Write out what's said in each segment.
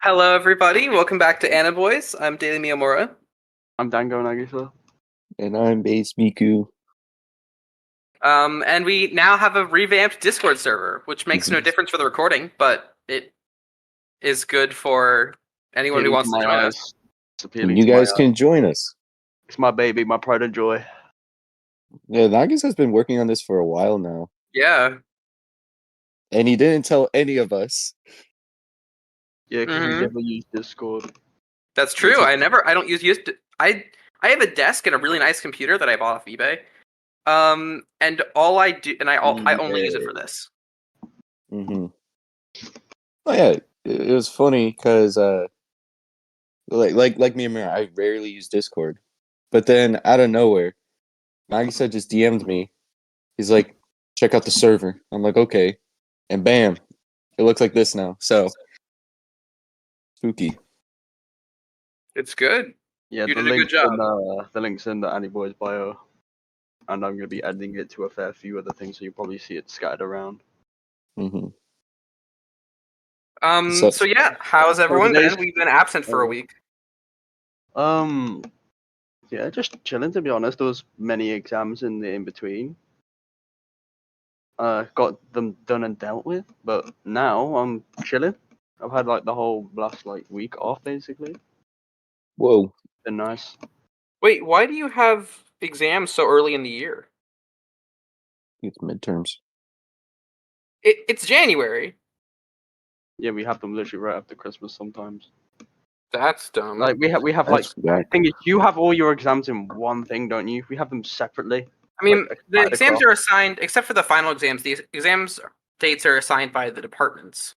Hello, everybody. Welcome back to Anna Boys. I'm Daily Miyamura. I'm Dango Nagisa. And I'm Base Miku. And we now have a revamped Discord server, which makes no difference for the recording, but it is good for anyone who wants to join us. And you guys can join us. It's my baby, my pride and joy. Yeah, Nagis has been working on this for a while now. Yeah. And he didn't tell any of us. Yeah, because we never use Discord. That's true. I don't use I have a desk and a really nice computer that I bought off eBay. And all I do, and I only use it for this. Mm-hmm. Oh yeah, it was funny because like me and Mira, I rarely use Discord, but then out of nowhere, Nagisa just DM'd me. He's like, "Check out the server." I'm like, "Okay," and bam, it looks like this now. So spooky. It's good. Yeah, you did a good job. The link's in the Annie Boys bio, and I'm gonna be adding it to a fair few other things, so you'll probably see it scattered around. Mm-hmm. So yeah, how's everyone been? We've been absent for a week. Yeah, just chilling, to be honest. There was many exams in the in-between. Got them done and dealt with, but now I'm chilling. I've had like the whole last week off, basically. Whoa. Been nice. Wait, why do you have exams so early in the year? It's midterms. It's January. Yeah, we have them literally right after Christmas sometimes. That's dumb. Like we have the thing is, you have all your exams in one thing, don't you? We have them separately. I mean, the exams are assigned, except for the final exams. The exams dates are assigned by the departments.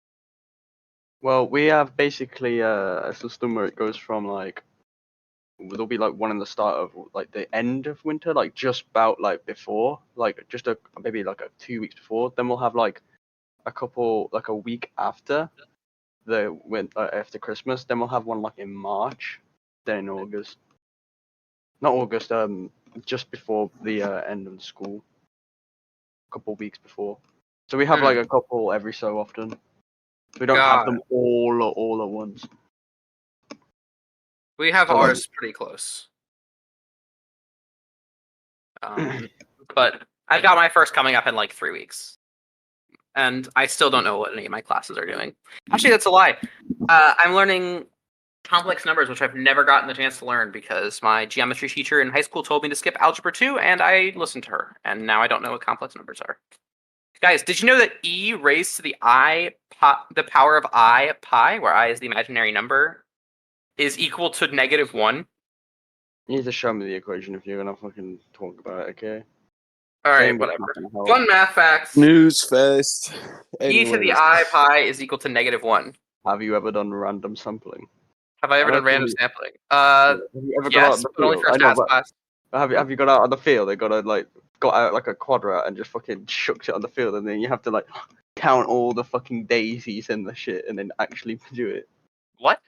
Well, we have basically a system where it goes from there'll be one in the start of the end of winter, just about before, maybe 2 weeks before. Then we'll have a couple a week after after Christmas. Then we'll have one in March, then in August. Not August, just before the end of school. A couple weeks before. So we have a couple every so often. We don't have them all at once. We have ours pretty close. But I've got my first coming up in 3 weeks. And I still don't know what any of my classes are doing. Actually, that's a lie. I'm learning complex numbers, which I've never gotten the chance to learn because my geometry teacher in high school told me to skip algebra 2, and I listened to her. And now I don't know what complex numbers are. Guys, did you know that e raised to the power of I pi, where I is the imaginary number, is equal to -1? You need to show me the equation if you're gonna fucking talk about it, okay? Alright, whatever. Fun math facts. News fest. E to the I pi is equal to -1. Have you ever done random sampling? Have I ever done random sampling? Have you ever yes, but only for stats class. Have you got out on the field? They got out a quadrat and just fucking shook it on the field, and then you have to count all the fucking daisies and the shit, and then actually do it. What?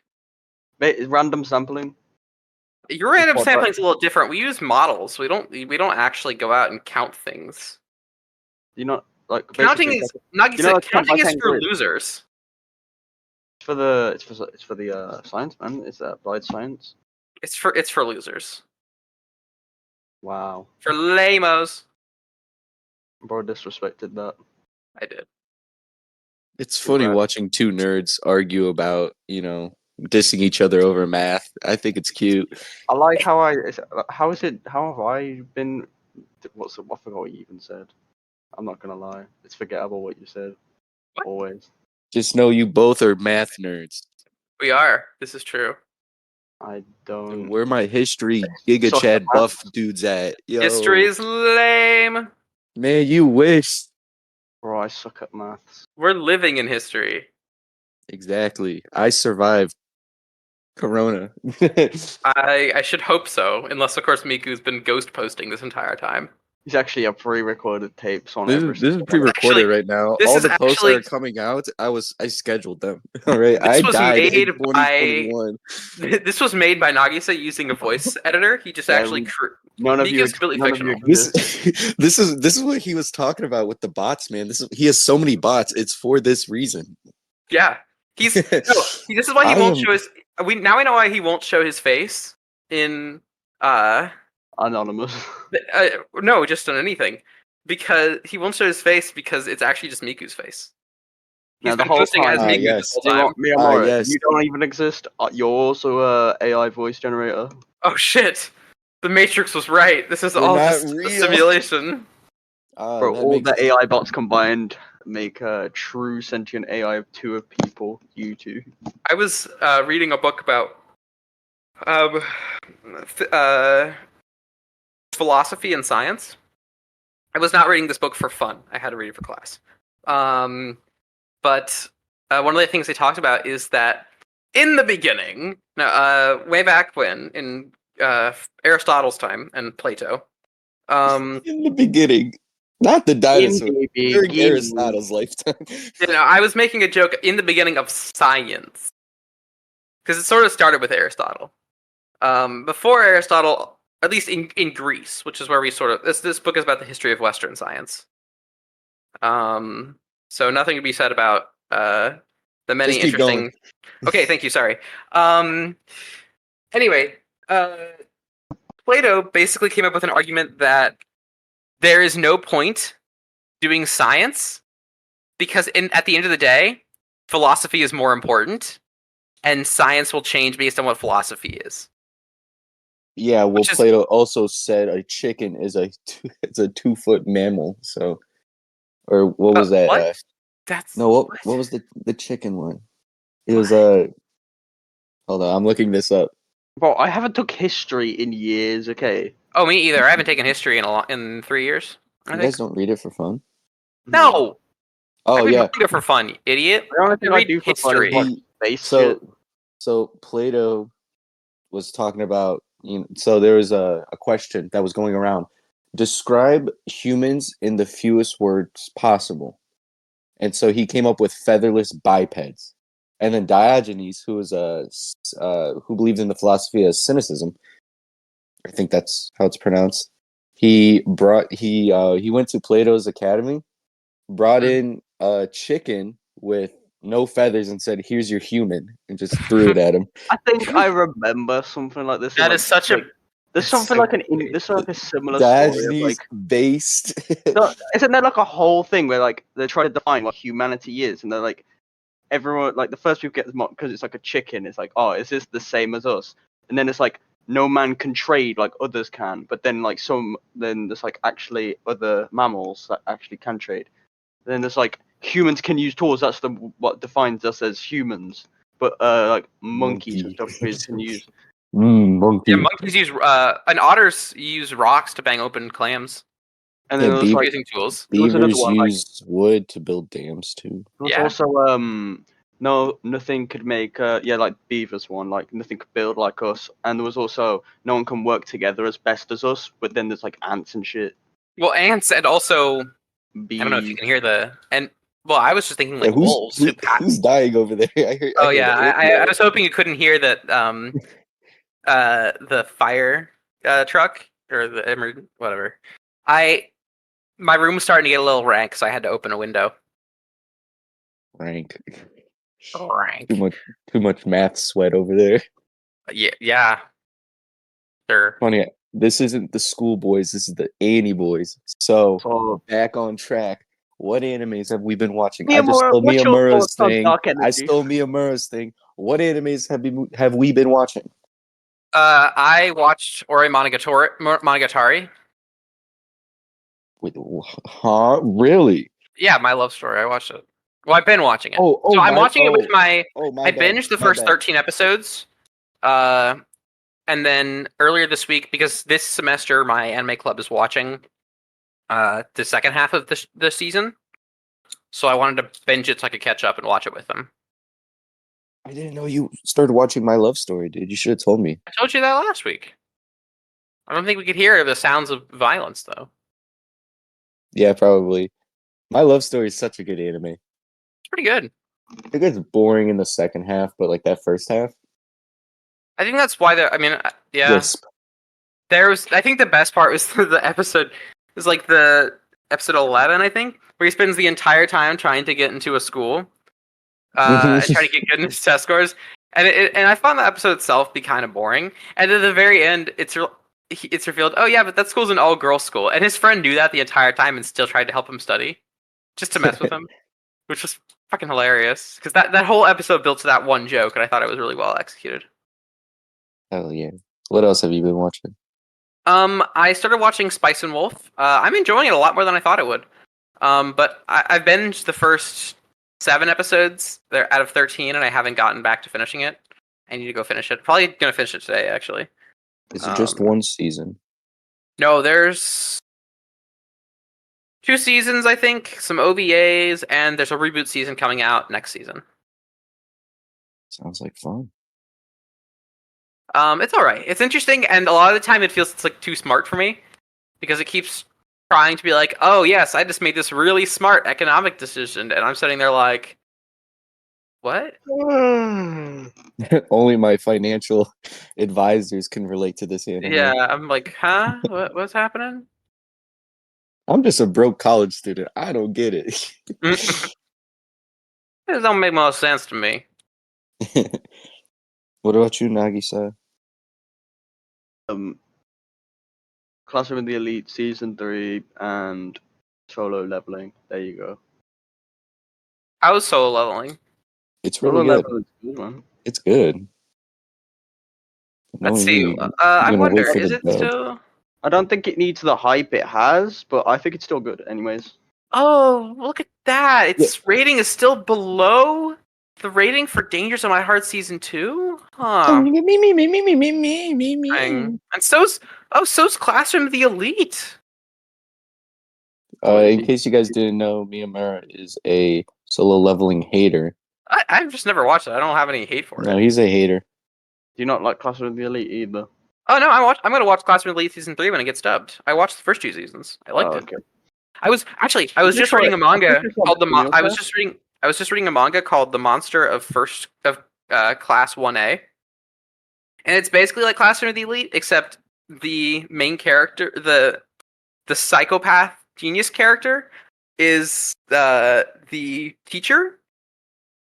Random sampling. Your random sampling is a little different. We use models. We don't actually go out and count things. You're not counting is counting is for losers. It's for the science, man. It's applied science. It's for losers. Wow. For lamos. Bro disrespected that. I did. It's funny watching two nerds argue about, dissing each other over math. I think it's cute. I like how have I been, I forgot what you even said. I'm not gonna lie. It's forgettable what you said. What? Always. Just know you both are math nerds. We are. This is true. I don't. Dude, where my history Giga Chad buff dudes at? Yo. History is lame. Man, you wish. Bro, I suck at maths. We're living in history. Exactly. I survived Corona. I should hope so, unless of course Miku's been ghost posting this entire time. He's actually a pre-recorded tapes on this is pre-recorded right now. All the posts that are coming out, I scheduled them. All right, This was made by Nagisa using a voice editor. He just actually none of you is really fictional. This is what he was talking about with the bots, man. He has so many bots. It's for this reason. Yeah, He's no. This is why he I won't am- show his. We know why he won't show his face in. Anonymous. No, just on anything, because he won't show his face because it's actually just Miku's face. He's Now, the been whole posting as time- Miku yes. this whole time. Miyamura, yes. you don't even exist. You're also a AI voice generator. Oh shit! The Matrix was right. This is They're all not just a real. simulation. Bro, that all makes- the AI bots combined make a true sentient AI of two of people. You two. I was reading a book about philosophy and science. I was not reading this book for fun. I had to read it for class. But one of the things they talked about is that in the beginning, way back when, in Aristotle's time and Plato, in the beginning, not the dinosaur. the During beginning. Aristotle's lifetime. I was making a joke in the beginning of science. Because it sort of started with Aristotle. Before Aristotle, at least in Greece, which is where we sort of this book is about the history of Western science. So nothing to be said about the many Just keep interesting. going. Okay, thank you. Sorry. Anyway, Plato basically came up with an argument that there is no point doing science because at the end of the day, philosophy is more important, and science will change based on what philosophy is. Yeah, well, Which is- Plato also said a chicken is it's a 2-foot mammal. So, or what was that? What? That's No, what was the chicken one? It was What? Hold on, I'm looking this up. Bro, I haven't took history in years. Okay. Oh, me either. I haven't taken history in 3 years. I You think. guys don't read it for fun? No. Oh I read yeah. manga for fun, idiot. The only thing I read do for fun history. is watch The- space so shit. so Plato was talking about, so there was a question that was going around. Describe humans in the fewest words possible. And so he came up with featherless bipeds. And then Diogenes, who was who believed in the philosophy of cynicism, I think that's how it's pronounced. He went to Plato's academy, brought in a chicken with no feathers and said, "Here's your human," and just threw it at him. I think I remember something like this. in, That like, is such a. There's it's something so like weird. there's like a similar story. Of, Diogenes like, based. no, isn't there like a whole thing where like they're trying to define what humanity is, and they're like everyone like the first people get mocked because it's like a chicken. It's like, oh, is this the same as us? And then it's like no man can trade like others can, but then like then there's like actually other mammals that actually can trade. Then there's like humans can use tools. That's what defines us as humans. But like monkeys and stuff can use. Monkey. Yeah, monkeys use and otters use rocks to bang open clams And then Yeah, there's like using tools. there was another Beavers one, like- use wood to build dams too. there's Yeah. also nothing could make like beavers one, like nothing could build like us. And there was also no one can work together as best as us. But then there's like ants and shit. Well, ants and also Bees. I don't know if you can hear well, I was just thinking like Yeah, wolves. who's dying over there? I heard, Oh yeah, I was hoping you couldn't hear that. The fire truck or the whatever. My room was starting to get a little rank, so I had to open a window. rank. Rank. Too much math sweat over there. Yeah. Sure. Funny, this isn't the school boys. This is the Annie boys. So So, back on track. What animes have we been watching? Miyamura, I just stole what's your Miyamura's thoughts on thing. Dark I Energy? stole Miyamura's thing. What animes have we been watching? I watched Ore Monogatari. Wait, huh? Really? Yeah, my love story. I watched it. Well, I've been watching it. Oh, so I'm watching it with my. Oh, my I bad, binged the my first bad. 13 episodes. And then earlier this week, because this semester my anime club is watching the second half of the season, so I wanted to binge it so I could catch up and watch it with them. I didn't know you started watching My Love Story, dude. You should have told me. I told you that last week. I don't think we could hear the sounds of violence though. Yeah, probably. My Love Story is such a good anime. It's pretty good. It gets boring in the second half, but like that first half. I think that's why yeah. Yes. I think the best part was the episode. It was like the episode 11, I think, where he spends the entire time trying to get into a school, and trying to get good in his test scores. And I found the episode itself be kind of boring. And at the very end, it's revealed, oh yeah, but that school's an all-girls school, and his friend knew that the entire time and still tried to help him study, just to mess with him, which was fucking hilarious. Because that whole episode built to that one joke, and I thought it was really well executed. Hell yeah. What else have you been watching? I started watching Spice and Wolf. I'm enjoying it a lot more than I thought it would. But I've binged the first 7 episodes. They're out of 13, and I haven't gotten back to finishing it. I need to go finish it. Probably gonna finish it today, actually. Is it just one season? No, there's 2 seasons, I think, some OVAs, and there's a reboot season coming out next season. Sounds like fun. It's all right. It's interesting, and a lot of the time it feels it's like too smart for me because it keeps trying to be like, oh yes, I just made this really smart economic decision, and I'm sitting there like, what? Only my financial advisors can relate to this anime. Yeah, I'm like, huh? What's happening? I'm just a broke college student. I don't get it. It don't make most sense to me. What about you, Nagisa? Classroom of the Elite Season 3 and Solo Leveling. There you go. I was solo leveling. It's Solo really good. Leveling is good, man. It's good. Let's Knowing see. you, I gonna wait wonder, for is the it dub. still? I don't think it needs the hype it has, but I think it's still good anyways. Oh, look at that! Its rating is still below the rating for Dangers of My Heart Season 2? Huh. Me. Dang. And so's Classroom of the Elite. In case you guys didn't know, Miyamura is a solo leveling hater. I've just never watched it. I don't have any hate for No, it. he's a hater. Do you not like Classroom of the Elite either? Oh no, I'm gonna watch Classroom of the Elite Season 3 when it gets dubbed. I watched the first 2 seasons. I liked it. Okay. I was just reading a manga called I was just reading a manga called The Monster of Class 1A. And it's basically like Classroom of the Elite, except the main character, the psychopath genius character, is the teacher.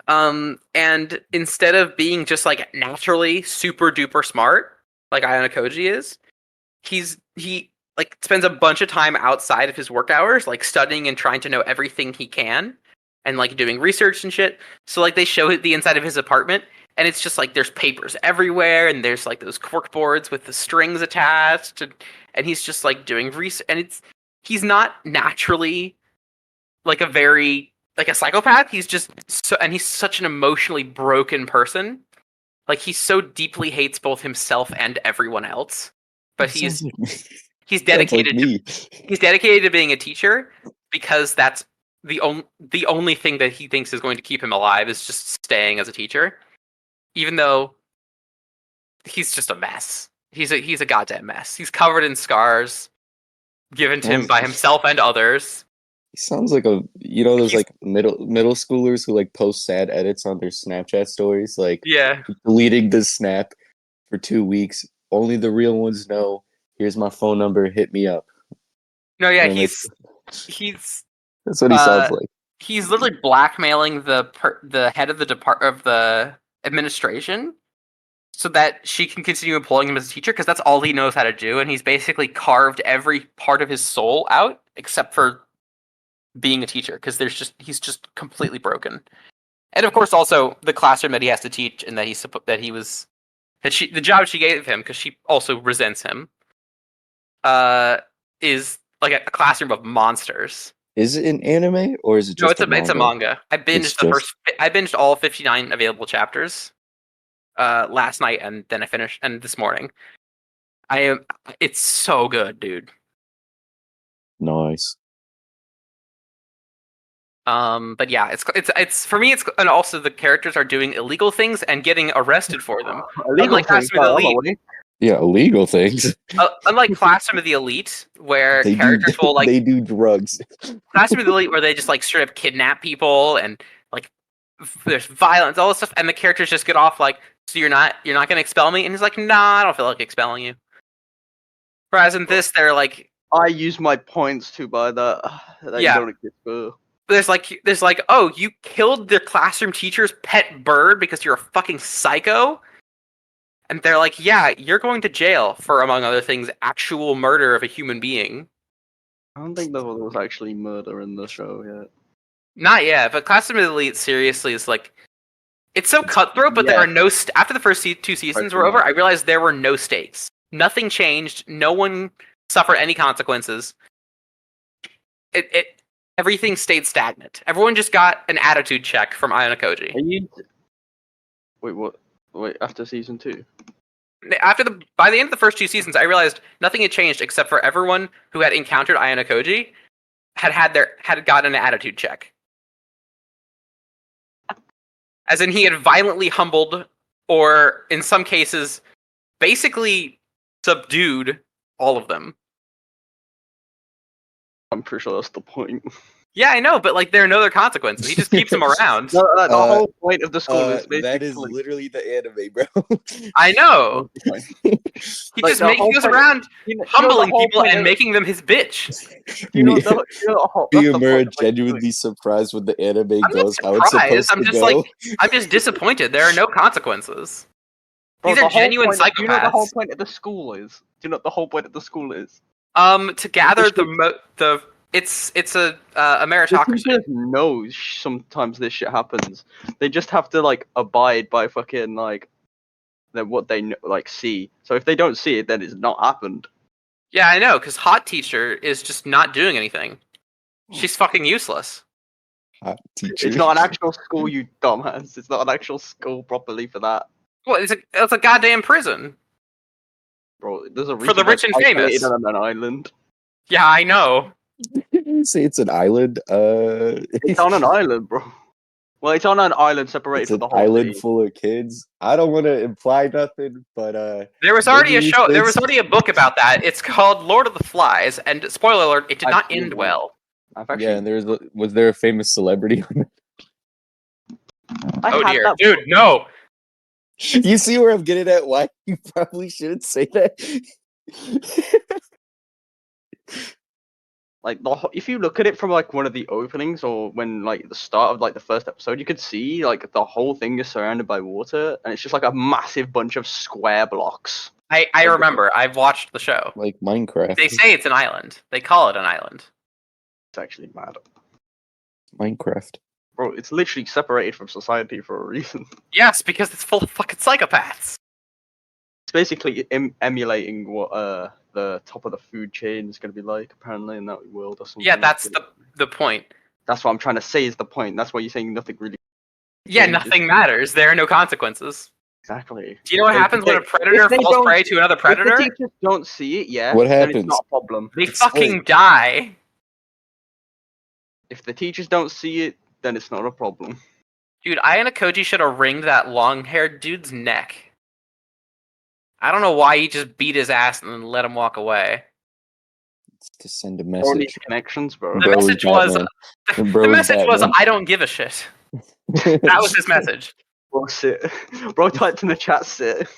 And instead of being just like naturally super duper smart, like Ayano Koji is, he like spends a bunch of time outside of his work hours, like studying and trying to know everything he can, and like doing research and shit. So like they show the inside of his apartment, and it's just like there's papers everywhere, and there's like those cork boards with the strings attached, and he's just like doing research, and he's not naturally like a psychopath. He's just and he's such an emotionally broken person. Like he so deeply hates both himself and everyone else. But he's dedicated he's dedicated to being a teacher because that's the only thing that he thinks is going to keep him alive is just staying as a teacher. Even though he's just a mess. He's a goddamn mess. He's covered in scars given to him by himself and others. He sounds like those like middle schoolers who like post sad edits on their Snapchat stories, like deleting the snap for 2 weeks. Only the real ones know. Here's my phone number. Hit me up. No, yeah, and he's that's what he sounds like. He's literally blackmailing the head of the administration so that she can continue employing him as a teacher because that's all he knows how to do, and he's basically carved every part of his soul out except for being a teacher because he's just completely broken. And of course, also the classroom that he has to teach and that the job she gave him because she also resents him, is like a classroom of monsters. Is it an anime or is it just it's a manga. I binged all 59 available chapters last night, and then I finished and this morning. It's so good, dude. Nice. But yeah, it's for me. And also the characters are doing illegal things and getting arrested for them. Unlike Classroom of the Elite, yeah, illegal things. Unlike Classroom of the Elite, where characters will like they do drugs. Classroom of the Elite, where they just like straight up kidnap people and like there's violence, all this stuff, and the characters just get off like, so you're not gonna expel me, and he's like, nah, I don't feel like expelling you. Whereas in this, they're like, I use my points to buy that. Yeah. You don't get there's like, oh, you killed the classroom teacher's pet bird because you're a fucking psycho. And they're like, yeah, you're going to jail for, among other things, actual murder of a human being. I don't think there was actually murder in the show yet. Not yet, but Classroom of the Elite seriously is like, it's so cutthroat, but there Yeah. are no. After the first 2 seasons were over, I realized there were no stakes. Nothing changed. No one suffered any consequences. Everything stayed stagnant. Everyone just got an attitude check from Ayano Koji. Are you? Wait, what? Wait, after season 2? By the end of the first 2 seasons, I realized nothing had changed except for everyone who had encountered Ayano Koji had gotten an attitude check. As in, he had violently humbled, or in some cases, basically subdued all of them. I'm pretty sure that's the point. Yeah, I know, but like there are no other consequences. He just keeps them around. No, the whole point of the school is basically that is literally the anime, bro. I know. He Like, just the whole goes point- around you know humbling the whole people point and of- making them his bitch. you know the whole- Me that's and the Murr are point of, like, genuinely surprised when the anime I'm not goes how it's surprised, supposed I'm to just go. like- I'm just disappointed. There are no consequences. Bro, These are the whole genuine point- Do you know what the whole psychopaths. point of the school is? Do you know what the whole point of the school is? To gather Which it's a The meritocracy. teachers know sometimes this shit happens. They just have to like abide by fucking like what they like see. So if they don't see it, then it's not happened. Yeah, I know, because Hot Teacher is just not doing anything. She's fucking useless. Hot teacher. It's not an actual school, you dumbass. It's not an actual school properly for that, Well, it's a goddamn prison. bro. There's a For the reason rich and it's isolated famous. on an island. Yeah, I know. Say it's an island. It's on an island, bro. Well, it's on an island separated It's from an the whole island city. full of kids. I don't want to imply nothing, but There was already Maybe a you show. There think was so. already a book about that. It's called Lord of the Flies, and spoiler alert, it did I've not seen end it. well. I've actually, yeah. And was there a famous celebrity? I Oh had dear, that dude, no. You see where I'm getting at? Why you probably shouldn't say that. like if you look at it from like one of the openings or when like the start of like the first episode, you could see like the whole thing is surrounded by water and it's just like a massive bunch of square blocks. I remember. I've watched the show. Like Minecraft. They say it's an island. They call it an island. It's actually mad, Minecraft. bro. It's literally separated from society for a reason. Yes, because it's full of fucking psychopaths. It's basically emulating what the top of the food chain is going to be like apparently in that world or something. Yeah, like that's that. the point. That's what I'm trying to say is the point. That's why you're saying nothing really. Yeah, changes. nothing matters. There are no consequences. Exactly. Do you know what If happens when a they- predator if they falls don't- prey to another If predator? the teachers don't see it, yeah, What then it's happens? not a problem. They Explain. fucking die. If the teachers don't see it, then it's not a problem. Dude, Ayano Koji should have wringed that long-haired dude's neck. I don't know why he just beat his ass and then let him walk away. To send a Or message. these connections, bro. The Bro is message was, Batman. And bro the is message was, Batman. I don't give a shit. That was his message. Bro, sit. Bro typed in the chat, sit.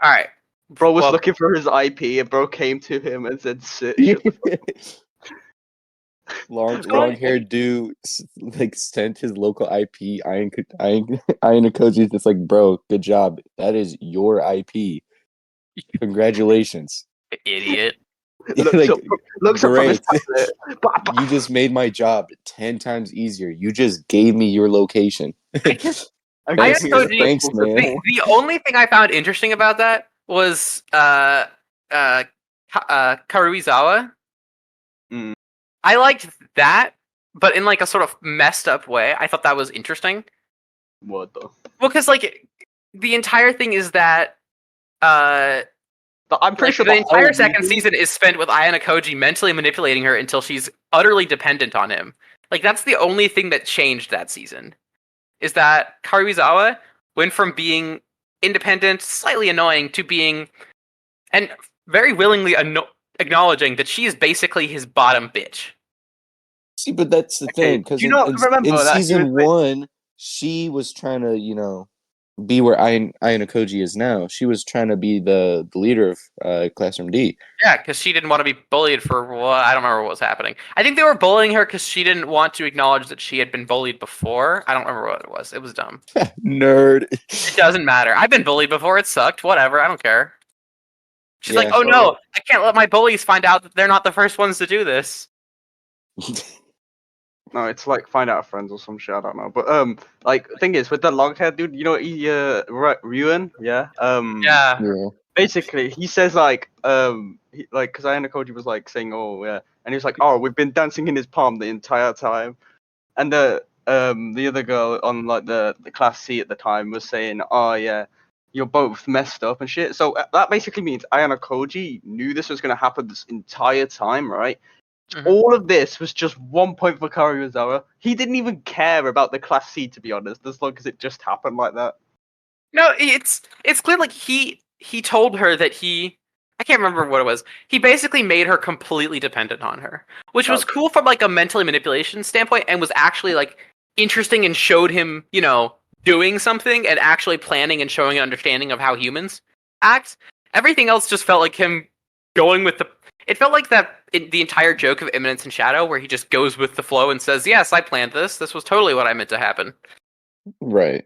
All right. Bro was Well- looking for his IP, and bro came to him and said, sit. Shut the fuck long haired dude like sent his local IP. Ayano Koji's just like, bro, good job. That is your IP. Congratulations. Idiot. Looks Like, up, looks up from his great. tablet. Bah, bah. You just made my job 10 times easier. You just gave me your location. Thanks, Ayano Koji- thanks, man. The only thing I found interesting about that was Karuizawa. Mm. I liked that, but in like a sort of messed up way. I thought that was interesting. What though? Well, because like the entire thing is that I'm pretty sure the entire whole second reason- season is spent with Ayano Koji mentally manipulating her until she's utterly dependent on him. Like that's the only thing that changed that season. Is that Karuizawa went from being independent, slightly annoying, to being and very willingly acknowledging that she is basically his bottom bitch. See, but that's the Okay, thing. Because you know- in remember that he season was with- 1, she was trying to, be where Ayano Koji is now. She was trying to be the leader of Classroom D. Yeah, because she didn't want to be bullied for what I don't remember what was happening. I think they were bullying her because she didn't want to acknowledge that she had been bullied before. I don't remember what it was. It was dumb. Nerd. It doesn't matter. I've been bullied before. It sucked. Whatever. I don't care. She's like, Yeah, oh so- no, I can't let my bullies find out that they're not the first ones to do this. No, it's like find out friends or some shit. I don't know. But like thing is with the long hair dude, you know, Ryuen, yeah. Yeah. Yeah. Basically, he says like because Ayano Koji was like saying, oh yeah, and he was like, oh, we've been dancing in his palm the entire time, and the other girl on like the class C at the time was saying, oh yeah, you're both messed up and shit. So that basically means Ayano Koji knew this was gonna happen this entire time, right? Mhm. All of this was just 1 point for Karuizawa. He didn't even care about the class C, to be honest, as long as it just happened like that. No, it's clear like he told her that I can't remember what it was. He basically made her completely dependent on her, which was Okay. cool from like a mentally manipulation standpoint and was actually like interesting and showed him, doing something and actually planning and showing an understanding of how humans act. Everything else just felt like him going with it felt like the entire joke of Imminence and Shadow where he just goes with the flow and says, "Yes, I planned this. This was totally what I meant to happen." Right.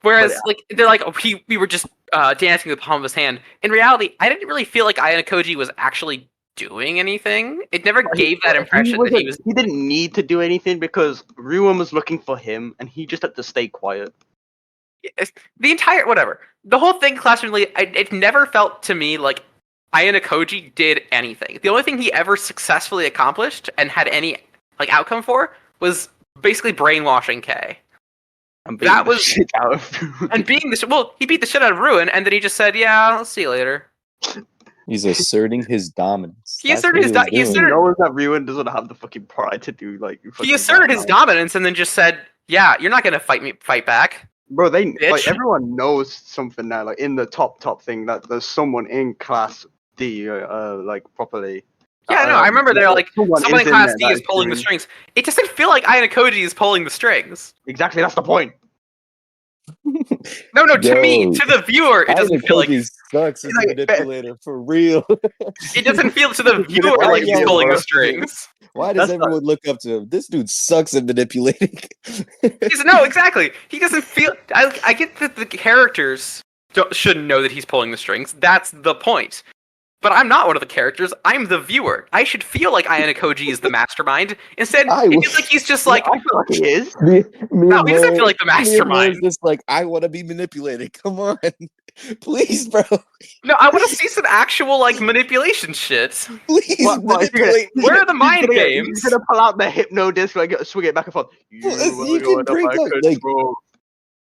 Whereas, like, they're like, oh, we were just dancing with the palm of his hand. In reality, I didn't really feel like Ayano Koji was actually doing anything. It never gave that impression that he was. He didn't need to do anything because Ryuen was looking for him, and he just had to stay quiet. The entire whatever, the whole thing, Classroom Lead. It never felt to me like Ayano Koji did anything. The only thing he ever successfully accomplished and had any like outcome for was basically brainwashing Kay. And That beat the was- shit out of And being he beat the shit out of Ruin, and then he just said, "Yeah, I'll see you later." He's asserting his dominance. He That's asserted what his was he doing. asserted- knows that Ryuen doesn't have the fucking pride to do like. He fucking asserted his that. dominance, and then just said, "Yeah, you're not gonna fight back." Bro, like Bitch. everyone knows something now. Like in the top thing that there's someone in class D, like properly. Yeah, no, I remember they're like, someone in is Class there D that is pulling the doing- strings. It doesn't feel like Ayano Koji is pulling the strings. Exactly, that's the point. No, to me, Yo, to the viewer, it doesn't Ayano feel like Koji sucks as a like- manipulator for real. it doesn't feel to the viewer Why like he's y'all pulling the are- strings. Why does That's not- everyone look up to him? This dude sucks at manipulating. No, exactly. He doesn't feel. I get that the characters shouldn't know that he's pulling the strings. That's the point. But I'm not one of the characters. I'm the viewer. I should feel like Ayano Koji is the mastermind. Instead, I it will- feels like he's just like, I feel like he is. no, he doesn't feel like the mastermind. Just like I want to be manipulated. Come on, please, bro. No, I want to see some actual like manipulation shit. Please What, manipulate. Where are the mind He's games? gonna pull out the hypno disc, like swing it back and forth. You can bring up, like,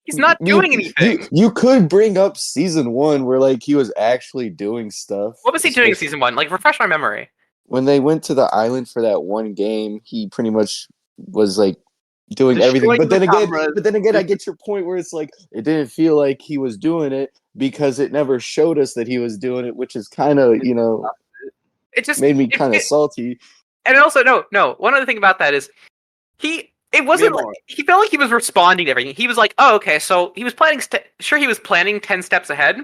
He's not doing anything. You could bring up season 1 where like he was actually doing stuff. What was he doing in season 1? Like, refresh my memory. When they went to the island for that one game, he pretty much was like doing Destroying everything. the cameras. But then again, I get your point where it's like it didn't feel like he was doing it because it never showed us that he was doing it, which is kind of It just made me it- kind of it- salty. And also, no. One other thing about that is it wasn't like, he felt like he was responding to everything. He was like, oh, okay, so he was planning. Sure, he was planning 10 steps ahead,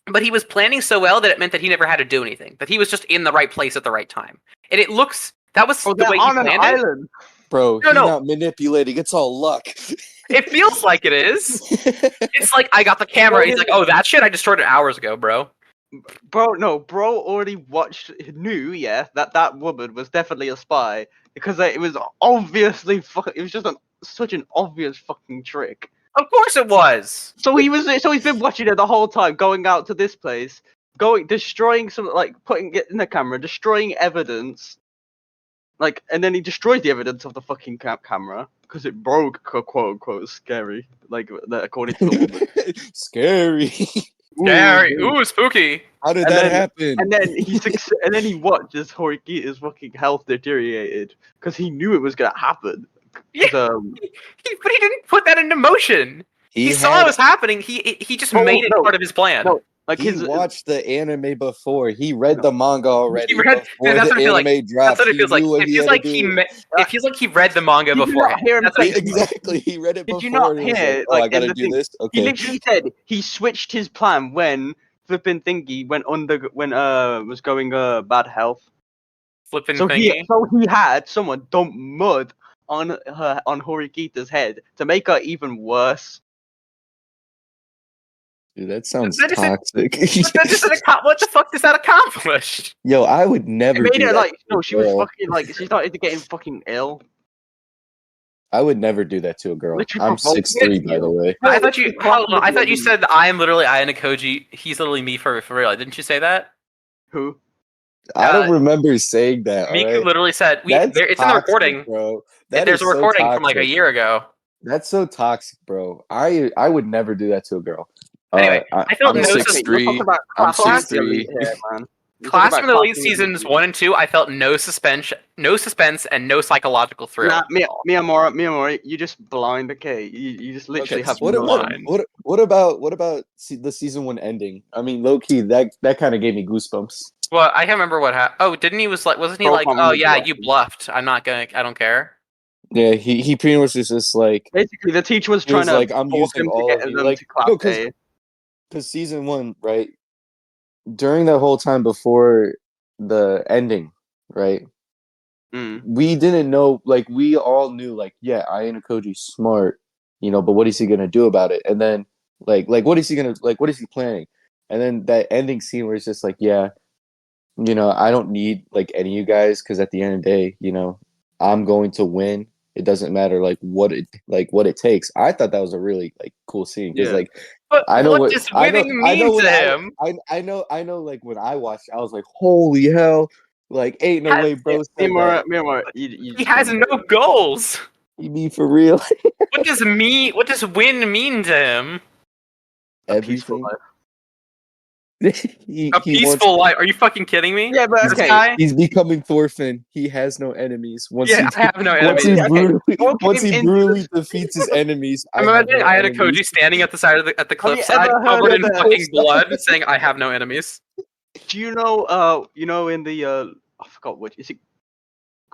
but he was planning so well that it meant that he never had to do anything. That he was just in the right place at the right time. And it looks that was the way he on an planned it. island. Bro, No, he's no. not manipulating. It's all luck. It feels like it is. It's like I got the camera. He's like, oh, that shit I destroyed it hours ago, bro. Bro already knew, yeah, that woman was definitely a spy because it was obviously it was just such an obvious fucking trick. Of course it was. So he's been watching it the whole time, going out to this place, destroying some, like putting it in the camera, destroying evidence, like, and then he destroys the evidence of the fucking camera because it broke, quote unquote, scary, like according to the woman. Scary. Scary. Ooh, Ooh, spooky. How did And that then- happen? And then he watched as Horikita's fucking health deteriorated because he knew it was gonna happen. 'Cause, Yeah. But he didn't put that into motion. He saw it was happening. He just No, made it no, part of his plan. no. Like He his watched the anime before. He read the manga already He read- before that's the what I feel like. anime dropped. That's what it He feels like. knew what It he feels had like to he do. it feels like he read the manga Did you before. not hear him That's what say- I feel like. Exactly. He read it Did before. you not and he was hear, like, "Oh, like, I gotta in the do thing, this." he Okay. literally said he switched his plan when flipping thingy went under when was going bad health. Flipping So thingy. he had someone dump mud on Horikita's head to make her even worse. Dude, that sounds That isn't- toxic. What the fuck does that accomplish? Yo, I would It never made do her that. like to a no, she was girl. fucking like she started getting fucking ill. I would never do that to a girl. Literally I'm provoked 6'3", it. by the way. I thought you. Hold on. I thought you Who? said that I am literally Ayana Koji. He's literally me for real. Didn't you say that? I don't remember saying that. All Miku right, literally said that's it's in the toxic, recording. bro. That There's is a so recording from like a toxic. year ago. That's so toxic, bro. I would never do that to a girl. Anyway, I felt I'm no 6'3". We're talking about I'm Classroom of the 6'3". Elite here, man. We're talking Classroom about of the Elite Classroom of the seasons Elite. 1 and 2. I felt no suspense, and no psychological thrill. Nah, Miyamura, you just blind, okay? You just literally have what no about line. what about the season 1 ending? I mean, low key, that kind of gave me goosebumps. Well, I can't remember what happened. Oh, didn't he wasn't he Bro, like, I'm oh gonna yeah, bluff. you bluffed. I don't care. Yeah, he pretty much was just like Basically, the teacher was he was trying to like, I'm force using him to all get of you, them like to class no, A. because season 1, right? During that whole time before the ending, right? Mm. We didn't know, like we all knew, like yeah, Ayano Koji's smart, but what is he gonna do about it? And then like what is he gonna what is he planning? And then that ending scene where it's just like, yeah, I don't need like any of you guys because at the end of the day, I'm going to win. It doesn't matter what it takes. I thought that was a really like cool scene because Yeah. like But I know what what does I know. winning I know mean what to him? I know. Like when I watched, I was like, "Holy hell!" Like, ain't no way, bro. Said that. Miyamura, He has no goals. You mean for real? What does win mean to him? a peaceful Everything. life. he A wants. peaceful life? Are you fucking kidding me? Yeah, but This okay. guy? He's becoming Thorfinn. He has no enemies. Yeah, I have no Once enemies. he brutally, Okay, once he in- brutally defeats his enemies, I I'm have imagining no I had a enemies. Koji standing at the side of the you cliffside, ever heard covered of in the- fucking blood, saying, "I have no enemies." Do you know? In the I forgot which is it,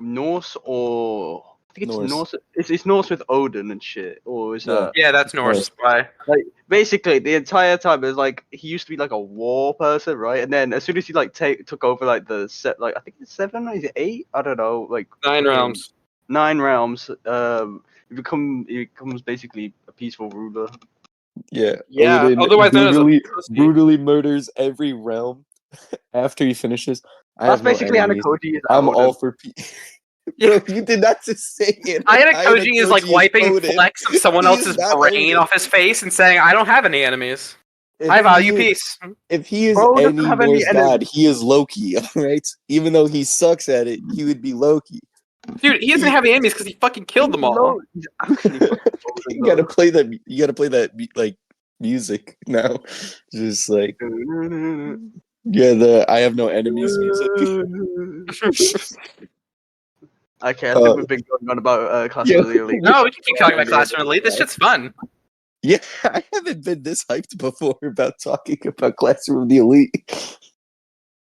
Norse or I think it's Norse. Norse. It's Norse with Odin and shit, or is Yeah. Yeah, that's Norse. Why? like basically the entire time it was like he used to be like a war person, right? And then as soon as he like took over like the set, like I think it's 7 or is it 8? I don't know, like 9 realms. 9 realms. He becomes basically a peaceful ruler. Yeah. Yeah, Odin otherwise known as a pussy. brutally murders every realm after he finishes. I That's have no basically enemies. Anakoji is I'm Odin. all for peace. Bro, you did not just say it. Ayana Koji is like wiping Odin. flecks of someone He is else's not brain Odin. off his face and saying, "I don't have any enemies. If I value he is- peace." If he is Bro doesn't any have any Norse god, enemies. he is Loki, alright? Even though he sucks at it, he would be Loki. Dude, he doesn't have any enemies because he fucking killed them all. He's actually fucking Odin, You gotta though. play that. You gotta play that like music now. Just like the I have no enemies music. Okay, I think we've been going on about Clash of the Elite. No, we can keep talking about Classroom Elite. This shit's fun. Yeah, I haven't been this hyped before about talking about Classroom of the Elite.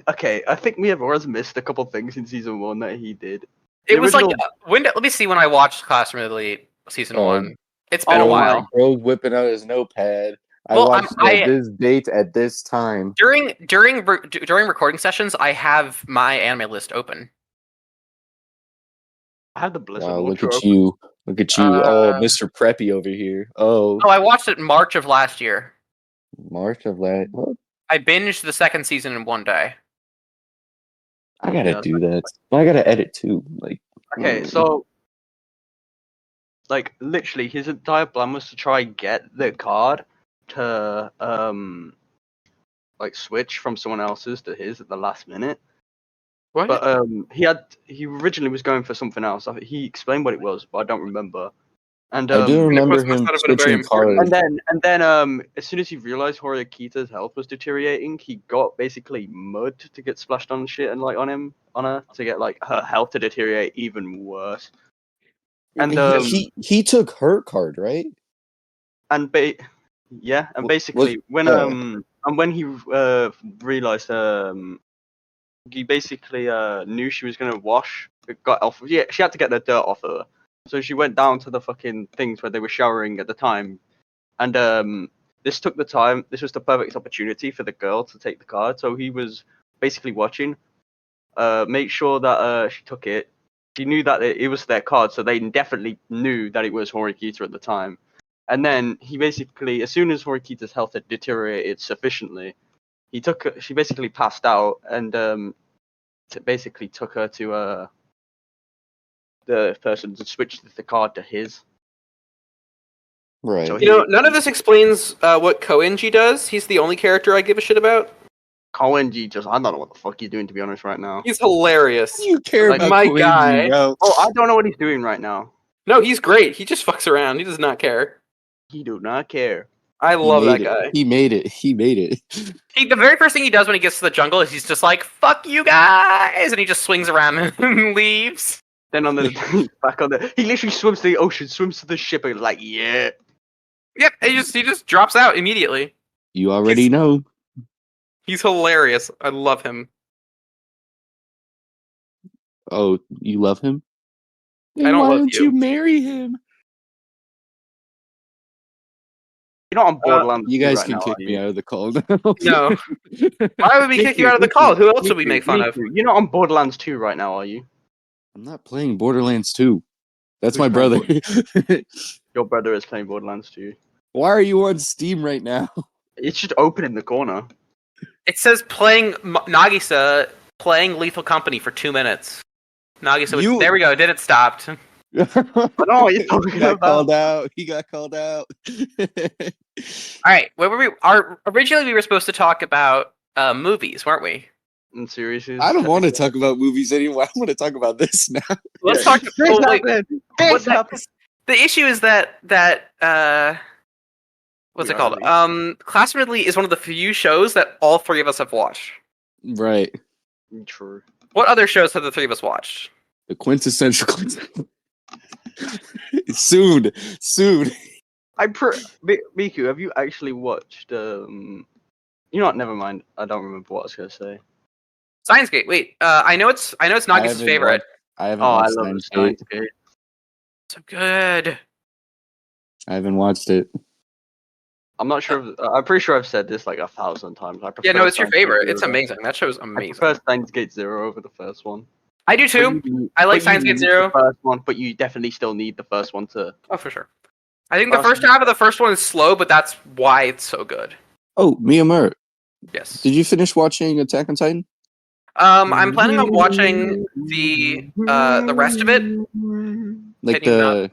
Okay, I think Miyamoto's missed a couple things in season 1 that he did. It was like original- let me see when I watched Classroom Elite season Oh. 1. It's been a Oh while. my. Bro's whipping out his notepad. I Well, watched I- this date at this time. During recording sessions, I have my anime list open. I had the Blizzard Wow, look Ultra at you. Look at you. Uh, Mr. Preppy over here. Oh, Oh, I watched it in March of last year. March of last. What? I binged the second season in one day. I gotta Yeah, do that. I gotta edit too. Like, Okay, so like literally his entire plan was to try and get the card to like switch from someone else's to his at the last minute. What? But he originally was going for something else. He explained what it was, but I don't remember. And I do remember must him not have been very switching important. cards. and then as soon as he realized Horikita's health was deteriorating, he got basically mud to get splashed on shit and like on her to get like her health to deteriorate even worse. And he took her card, right? and Yeah, and Wh- basically when uh, and when he realized he basically knew she was gonna wash. It got off. Yeah, she had to get the dirt off her. So she went down to the fucking things where they were showering at the time, and this took the time. This was the perfect opportunity for the girl to take the card. So he was basically watching, make sure that she took it. She knew that it was their card, so they definitely knew that it was Horikita at the time. And then he basically, as soon as Horikita's health had deteriorated sufficiently, she basically passed out and basically took her to the person to switch the card to his. right. So You know, none of this explains what Koenji does. He's the only character I give a shit about. Koenji just, I don't know what the fuck he's doing, to be honest, right now. He's hilarious. You care Like, about my Koenji, guy. bro. Oh, I don't know what he's doing right now. No, he's great. He just fucks around. He does not care. He do not care. I He love that made it. guy. He made it. He made it. The very first thing he does when he gets to the jungle is he's just like, "Fuck you guys," and he just swings around and leaves. Then on the back on the, he literally swims to the ocean, swims to the ship, and like, yeah. Yep, he just drops out immediately. You already know. He's hilarious. I love him. Oh, you love him? I don't Why love don't you. you marry him? You're not on Borderlands. You 2 guys right can now, kick are me you? out of the call now. No. Why would we kick you out of the Miku, call? Who else would we Miku, make fun of? Miku, You're not on Borderlands 2 right now, are you? I'm not playing Borderlands 2. That's Who's my brother. playing Your brother is playing Borderlands 2. Why are you on Steam right now? It's just open in the corner. It says playing Nagisa playing Lethal Company for 2 minutes. Nagisa, You- there we go. Did it stopped? I don't know what you're He talking got about. called out. He got called out. All right, where were we? Originally we were supposed to talk about movies, weren't we? In series. I don't want to talk about movies anymore. I want to talk about this now. Let's Yeah. talk. Well, wait, This happened. the issue is that what's it called? Class Ridley is one of the few shows that all three of us have watched. Right. True. What other shows have the three of us watched? The quintessential. Soon. Miku, have you actually watched You know what? Never mind. I don't remember what I was gonna say. Steins Gate. Wait, I know it's Nagisa's haven't favorite. I haven't Oh, I watched love Steins Steins Gate. Gate. So good. I haven't watched it. I'm not sure. I'm pretty sure I've said this like 1,000 times. I prefer Yeah, no, it's your Steins Gate favorite. It's Zero. amazing. That show's I amazing. prefer Steins Gate Zero over the first one. I do too. I like Steins Gate Zero. The first one, but you definitely still need the first one to. Oh, for sure. I think the Awesome. first half of the first one is slow, but that's why it's so good. Oh, Miyamura, Yes. did you finish watching Attack on Titan? I'm planning on watching the rest of it. Like Can you the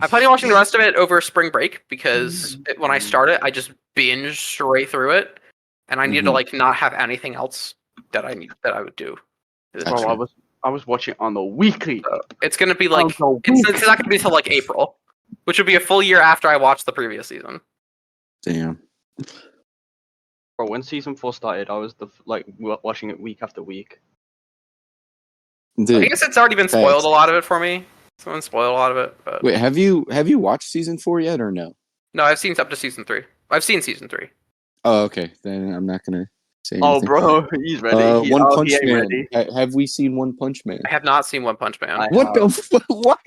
I'm planning on watching the rest of it over spring break because when I start it, I just binge straight through it, and I need to Mhm. like not have anything else that I would do. Gotcha. Well, I was watching on the weekly. So it's gonna be like On the it's not gonna be until like April, which would be a full year after I watched the previous season. damn. Bro, when season 4 started, I was watching it week after week. I Dude, guess it's already been Thanks. spoiled a lot of it for me. Someone spoiled a lot of it, but wait, have you watched season 4 yet or no? no, I've seen up to season 3. I've seen season 3. Oh, okay. Then I'm not gonna say Oh, anything. bro, he's ready. One Punch he ain't Man. ready. Have we seen One Punch Man? I have not seen One Punch Man. What the what?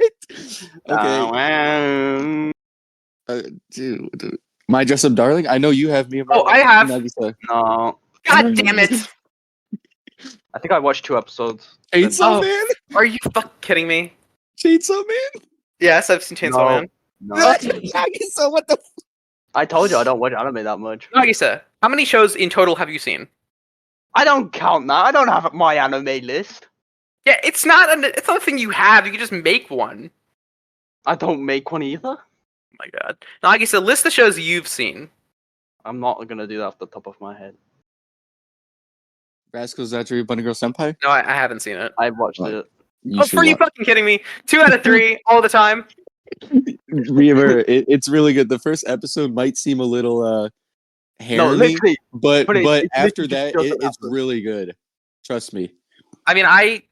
Okay, Okay. dude. My Dress Up Darling. I know you have me. Oh, I have. Nagisa. No. God damn it! I think I watched 2 episodes. Chainsaw Oh. Man. Are you fucking kidding me? Chainsaw Man. Yes, I've seen Chainsaw No. Man. No. Nagisa, what the? I told you I don't watch anime that much. Nagisa, how many shows in total have you seen? I don't count that. I don't have my anime list. Yeah, it's not a thing you have. You can just make one. I don't make one either. Oh my god. Nagisa, list the shows you've seen. I'm not gonna do that off the top of my head. Rascals Zachary Bunny Girl Senpai. No, I haven't seen it. I watched What? it. You Oh, should are you watch- fucking kidding me? 2 out of 3 all the time. Remember, it's really good. The first episode might seem a little No, haremy, literally. but but it's after literally that, just it's episode. really good. Trust me. I mean,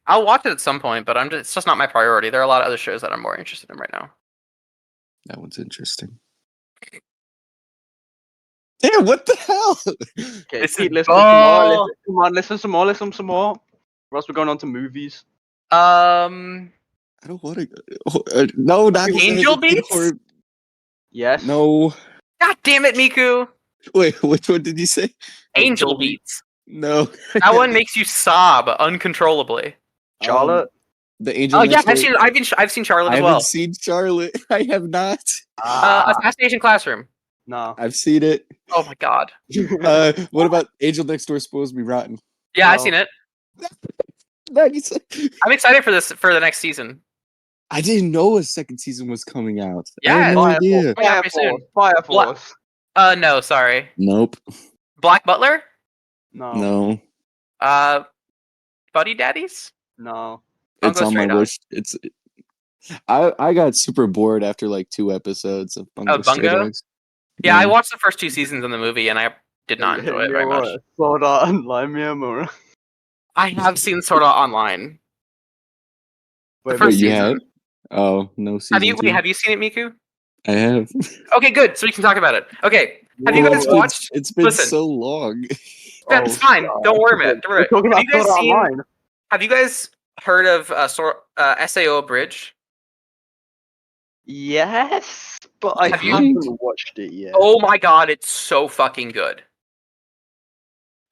I'll watch it at some point, but it's just not my priority. There are a lot of other shows that I'm more interested in right now. That one's interesting. Damn, what the hell? Okay, This Pete, is listen some more. ball. Come on, listen some more. Listen some more. Or else we're going on to movies. Um, I don't want to. No, not Angel Beats? Yes. No. God damn it, Miku. Wait, which one did you say? Angel Angel Beats. No. That one makes you sob uncontrollably. Charlotte. The Angel. Oh yeah, Next Door- I've seen Charlotte I as haven't well. seen Charlotte. I have not. Assassination Classroom. No. I've seen it. Oh my god. What about Angel Next Door Supposed to Be Rotten? Yeah, I've No. seen it. Nice. I'm excited for the next season. I didn't know a second season was coming out. I Yeah, had no Fire idea. Yeah, Fire pretty soon. Force. Fire Force. No, sorry. Nope. Black Butler? No. No. Buddy Daddies? No. I'll It's go on my straight on. wish. I got super bored after like 2 episodes of Bungo Stray Bungo? Dogs. Yeah, I watched the first 2 seasons of the movie and I did not enjoy it very much. Sword Art Online, Miyamura. I have seen Sword Art Online. Wait, first Wait, you season. have? Oh, no season two. Have you seen it, Miku? I have. Okay, good. So we can talk about it. Okay. Have you Whoa. guys watched? It's been Listen. so long. That's Oh, fine. God. Don't worry about it. Don't worry. We're talking Have about you guys Sword Art seen? Online. Have you guys heard of SAO Bridge? Yes, but I Have you- haven't watched it yet. Oh my god, it's so fucking good.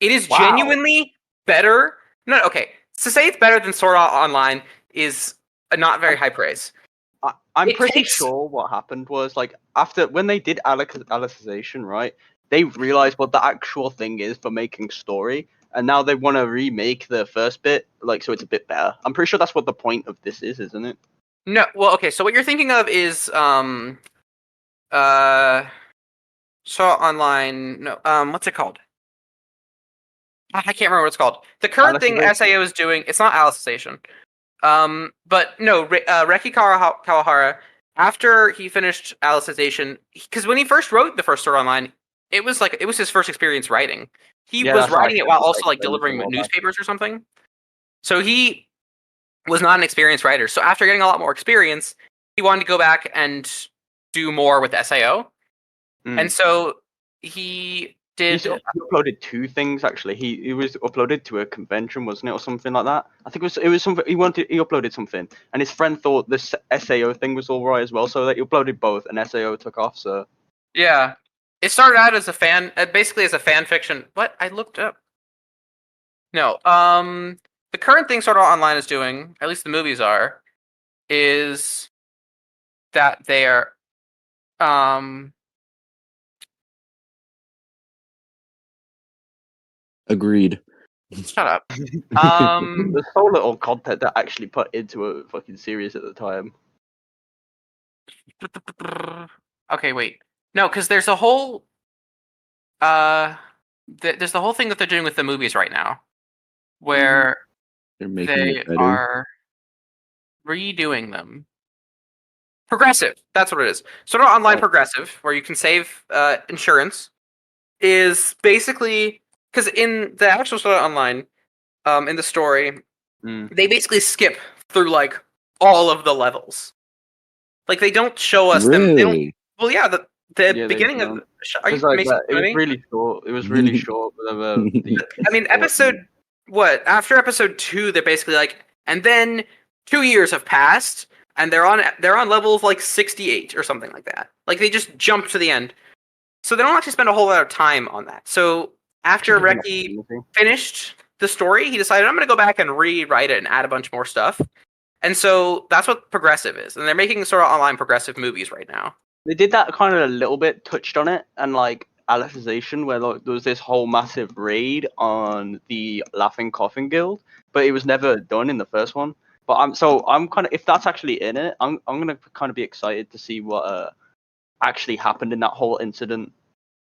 It is Wow. genuinely better. No, okay. To say it's better than Sword Art Online is not very high praise. I'm it pretty takes- sure what happened was like after when they did Alicization, right? They realized what the actual thing is for making story, and now they want to remake the first bit, like so it's a bit better. I'm pretty sure that's what the point of this is, isn't it? No, well, okay. So what you're thinking of is Sword Art Online. No, what's it called? I can't remember what it's called. The current thing Alicization. SAO is doing, it's not Alicization. But no, Reki Kawahara, after he finished Alicization, because when he first wrote the first Sword Art Online, it was his first experience writing. He Yeah, was that's how I writing it feel, while it's also like like very delivering well back. newspapers or something. So he was not an experienced writer. So after getting a lot more experience, he wanted to go back and do more with SAO. Mm. And so he did. He uploaded 2 things actually. He was uploaded to a convention, wasn't it, or something like that? I think it was something he uploaded something, and his friend thought this SAO thing was all right as well, so that he uploaded both, and SAO took off. So Yeah. It started out as a basically as a fan fiction. What? I looked up. No. The current thing Sword Art Online is doing, at least the movies are, is that they are, Agreed. shut up. there's so little content that actually put into a fucking series at the time. Okay, wait. No, because there's a whole, there's the whole thing that they're doing with the movies right now, where They're making they it better. are redoing them. Progressive. That's what it is. Sword Art Online Oh. Progressive, where you can save insurance, is basically because in the actual Sword Art Online, in the story, Mm. they basically skip through like all of the levels. Like they don't show us them. They don't. Really? Well, yeah, the Yeah, they beginning of. don't. Are you It's like making that. It fun of was me? really short. It was really short. But I mean, after episode 2, they're basically like, and then 2 years have passed, and they're on level of like 68 or something like that. Like they just jump to the end, so they don't actually spend a whole lot of time on that. So after Reki finished the story, he decided I'm going to go back and rewrite it and add a bunch more stuff. And so that's what Progressive is, and they're making sort of online progressive movies right now. They did that kind of a little bit, touched on it, and like Alicization, where like, there was this whole massive raid on the Laughing Coffin Guild, but it was never done in the first one. But I'm kind of, if that's actually in it, I'm gonna kind of be excited to see what actually happened in that whole incident.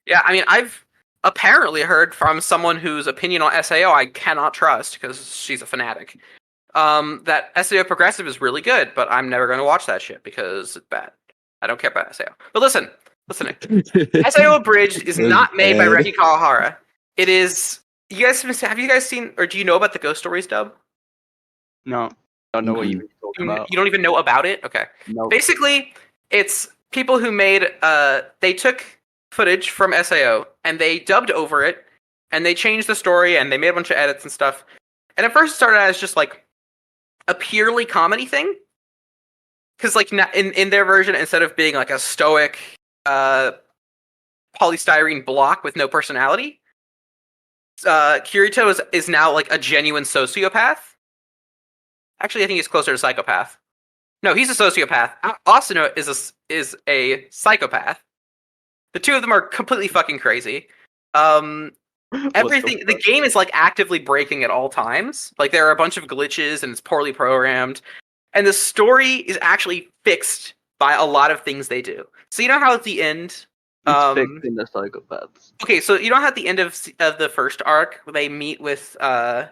Yeah, I mean, I've apparently heard from someone whose opinion on SAO I cannot trust because she's a fanatic. That SAO Progressive is really good, but I'm never going to watch that shit because it's bad. I don't care about SAO. But listening. SAO Abridged is That's not made by bad. Reki Kawahara. It is. Have you guys seen, or do you know about the Ghost Stories dub? No, I don't know what you're talking about. You don't even know about it? Okay. No. Basically, it's people who made. They took footage from SAO, and they dubbed over it, and they changed the story, and they made a bunch of edits and stuff. And at first, it started as just like a purely comedy thing, because like in their version, instead of being like a stoic polystyrene block with no personality, Kirito is now like a genuine sociopath. Actually, I think he's closer to psychopath. No, he's a sociopath. Asuna is a psychopath. The two of them are completely fucking crazy. Everything, the game is like actively breaking at all times. Like there are a bunch of glitches and it's poorly programmed. And the story is actually fixed by a lot of things they do. So you know how at the end, It's fixing the psychopaths. okay, so you know how at the end of the first arc they meet with Akihito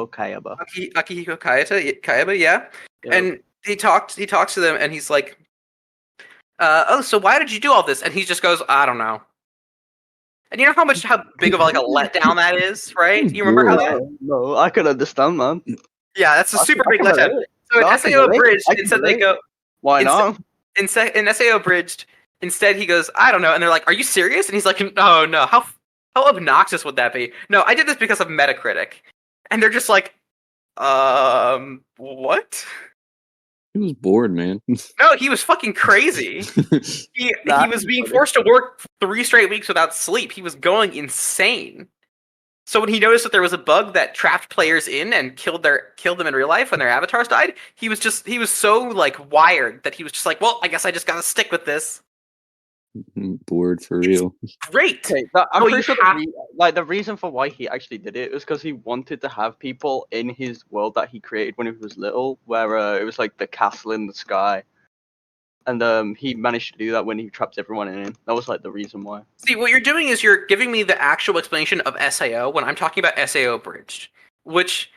Kayaba. Akihiko Kayaba, yeah. Yeah. And he talks to them and he's like, oh, so why did you do all this? And he just goes, I don't know. And you know how big of like a letdown that is, right? You remember how that? No, I can understand, man. Yeah, that's a super big I can letdown. relate. So No, I in can SAO relate. Abridged, I can instead they relate. go Why Instead- not? in SAO Abridged, instead he goes, I don't know, and they're like, are you serious? And he's like, oh no, how obnoxious would that be? No, I did this because of Metacritic. And they're just like, what? He was bored, man. No, he was fucking crazy. He was being forced to work 3 straight weeks without sleep. He was going insane. So when he noticed that there was a bug that trapped players in and killed them in real life when their avatars died, he was so like wired that he was just like, well, I guess I just gotta stick with this. Bored for real. Great. Okay, I'm Oh, pretty you sure have- the reason for why he actually did it was because he wanted to have people in his world that he created when he was little, where it was like the castle in the sky, and he managed to do that when he trapped everyone in. That was like the reason why. See, what you're doing is you're giving me the actual explanation of SAO when I'm talking about SAO Abridged, which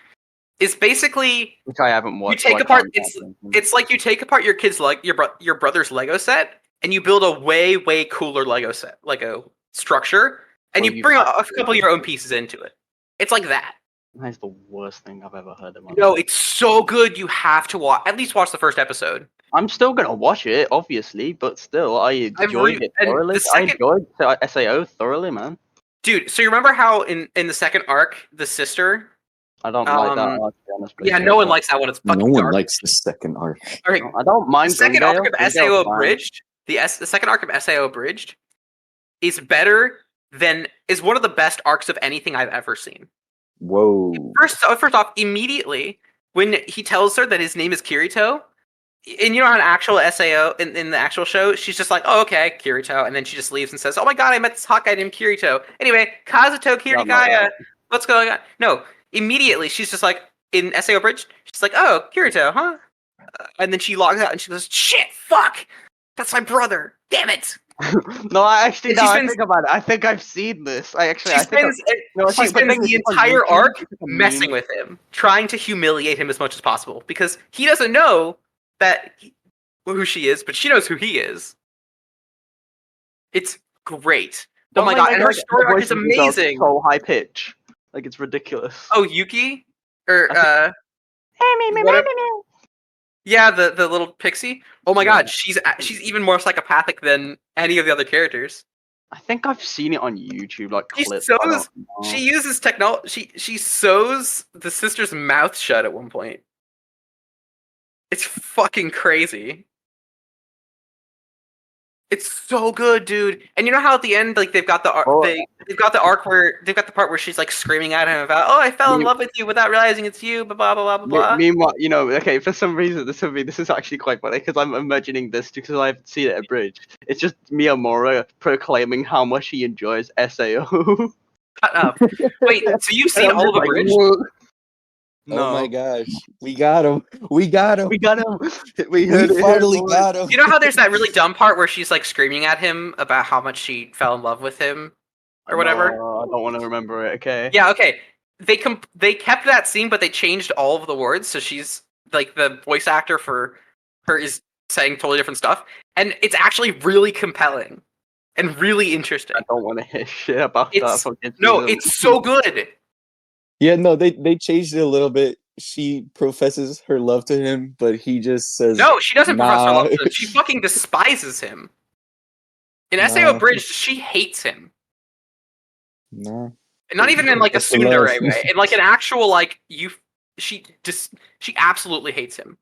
is basically Which I haven't watched. take so I apart- can't it's- comment. it's like you take apart your kid's your brother's Lego set and you build a way cooler Lego structure and Well, you you bring a have to. couple of your own pieces into it. It's like that. That's the worst thing I've ever heard in my No, life. it's so good. You have to at least watch the first episode. I'm still gonna watch it, obviously, but still, I enjoyed it and thoroughly. the second- I enjoyed SAO thoroughly, man. Dude, so you remember how in the second arc, the sister? I don't like that. Um, To be honest, but Yeah, no one likes that one. It's No fucking one garbage. likes the second arc. Okay, I don't mind the second Gringale. arc of Gringale's SAO fine. Abridged, the second arc of SAO Abridged is better is one of the best arcs of anything I've ever seen. Whoa. First off, immediately when he tells her that his name is Kirito, and you know, on actual SAO in the actual show, she's just like, "Oh, okay, Kirito," and then she just leaves and says, "Oh my god, I met this hot guy named Kirito." Anyway, Kazuto Kirigaya, what's going on? No, immediately she's just like in SAO Bridge, she's like, "Oh, Kirito, huh?" And then she logs out and she goes, "Shit, fuck, that's my brother. Damn it." No, I actually, She now I spends- think about it. I think I've seen this. I She think spends no, it's she like- but spends thing is, the it's on entire YouTube, arc it's like a messing meme. with him, trying to humiliate him as much as possible because he doesn't know who she is, but she knows who he is. It's great. Oh my god, and her story arc is amazing. So high pitch, like it's ridiculous. Oh, Yuki, or I whatever. Yeah, the little pixie. Oh my Yeah. god, she's even more psychopathic than any of the other characters. I think I've seen it on YouTube, like She clips. sews- I don't know. She uses technology. She sews the sister's mouth shut at one point. It's fucking crazy. It's so good, dude. And you know how at the end, like they've got the Oh. they've got the arc where they've got the part where she's like screaming at him about, "Oh, I fell in Me- love with you without realizing it's you." Blah blah blah blah blah. Meanwhile, you know, okay, for some reason, this is actually quite funny because I'm imagining this because I've seen it at Bridge. It's just Miyamura proclaiming how much he enjoys SAO. Shut up. Wait, so you've seen And I'm all of just the like, bridge? "Whoa." Oh my gosh. We got him. We got him. We got him. We We heard it finally here, boys. got him. You know how there's that really dumb part where she's like screaming at him about how much she fell in love with him or whatever? No, I don't want to remember it. Okay. Yeah, okay. They kept that scene, but they changed all of the words. So she's like the voice actor for her is saying totally different stuff, and it's actually really compelling and really interesting. I don't want to hear shit about It's- that. Fucking No, season. it's so good. Yeah, no, they changed it a little bit. she professes her love to him, but he just says, No, she doesn't profess her nah. love to him. She fucking despises him. In SAO Nah. Bridge, she hates him. Nah. Not even in like a That's the love. tsundere way. In like an actual like she absolutely hates him.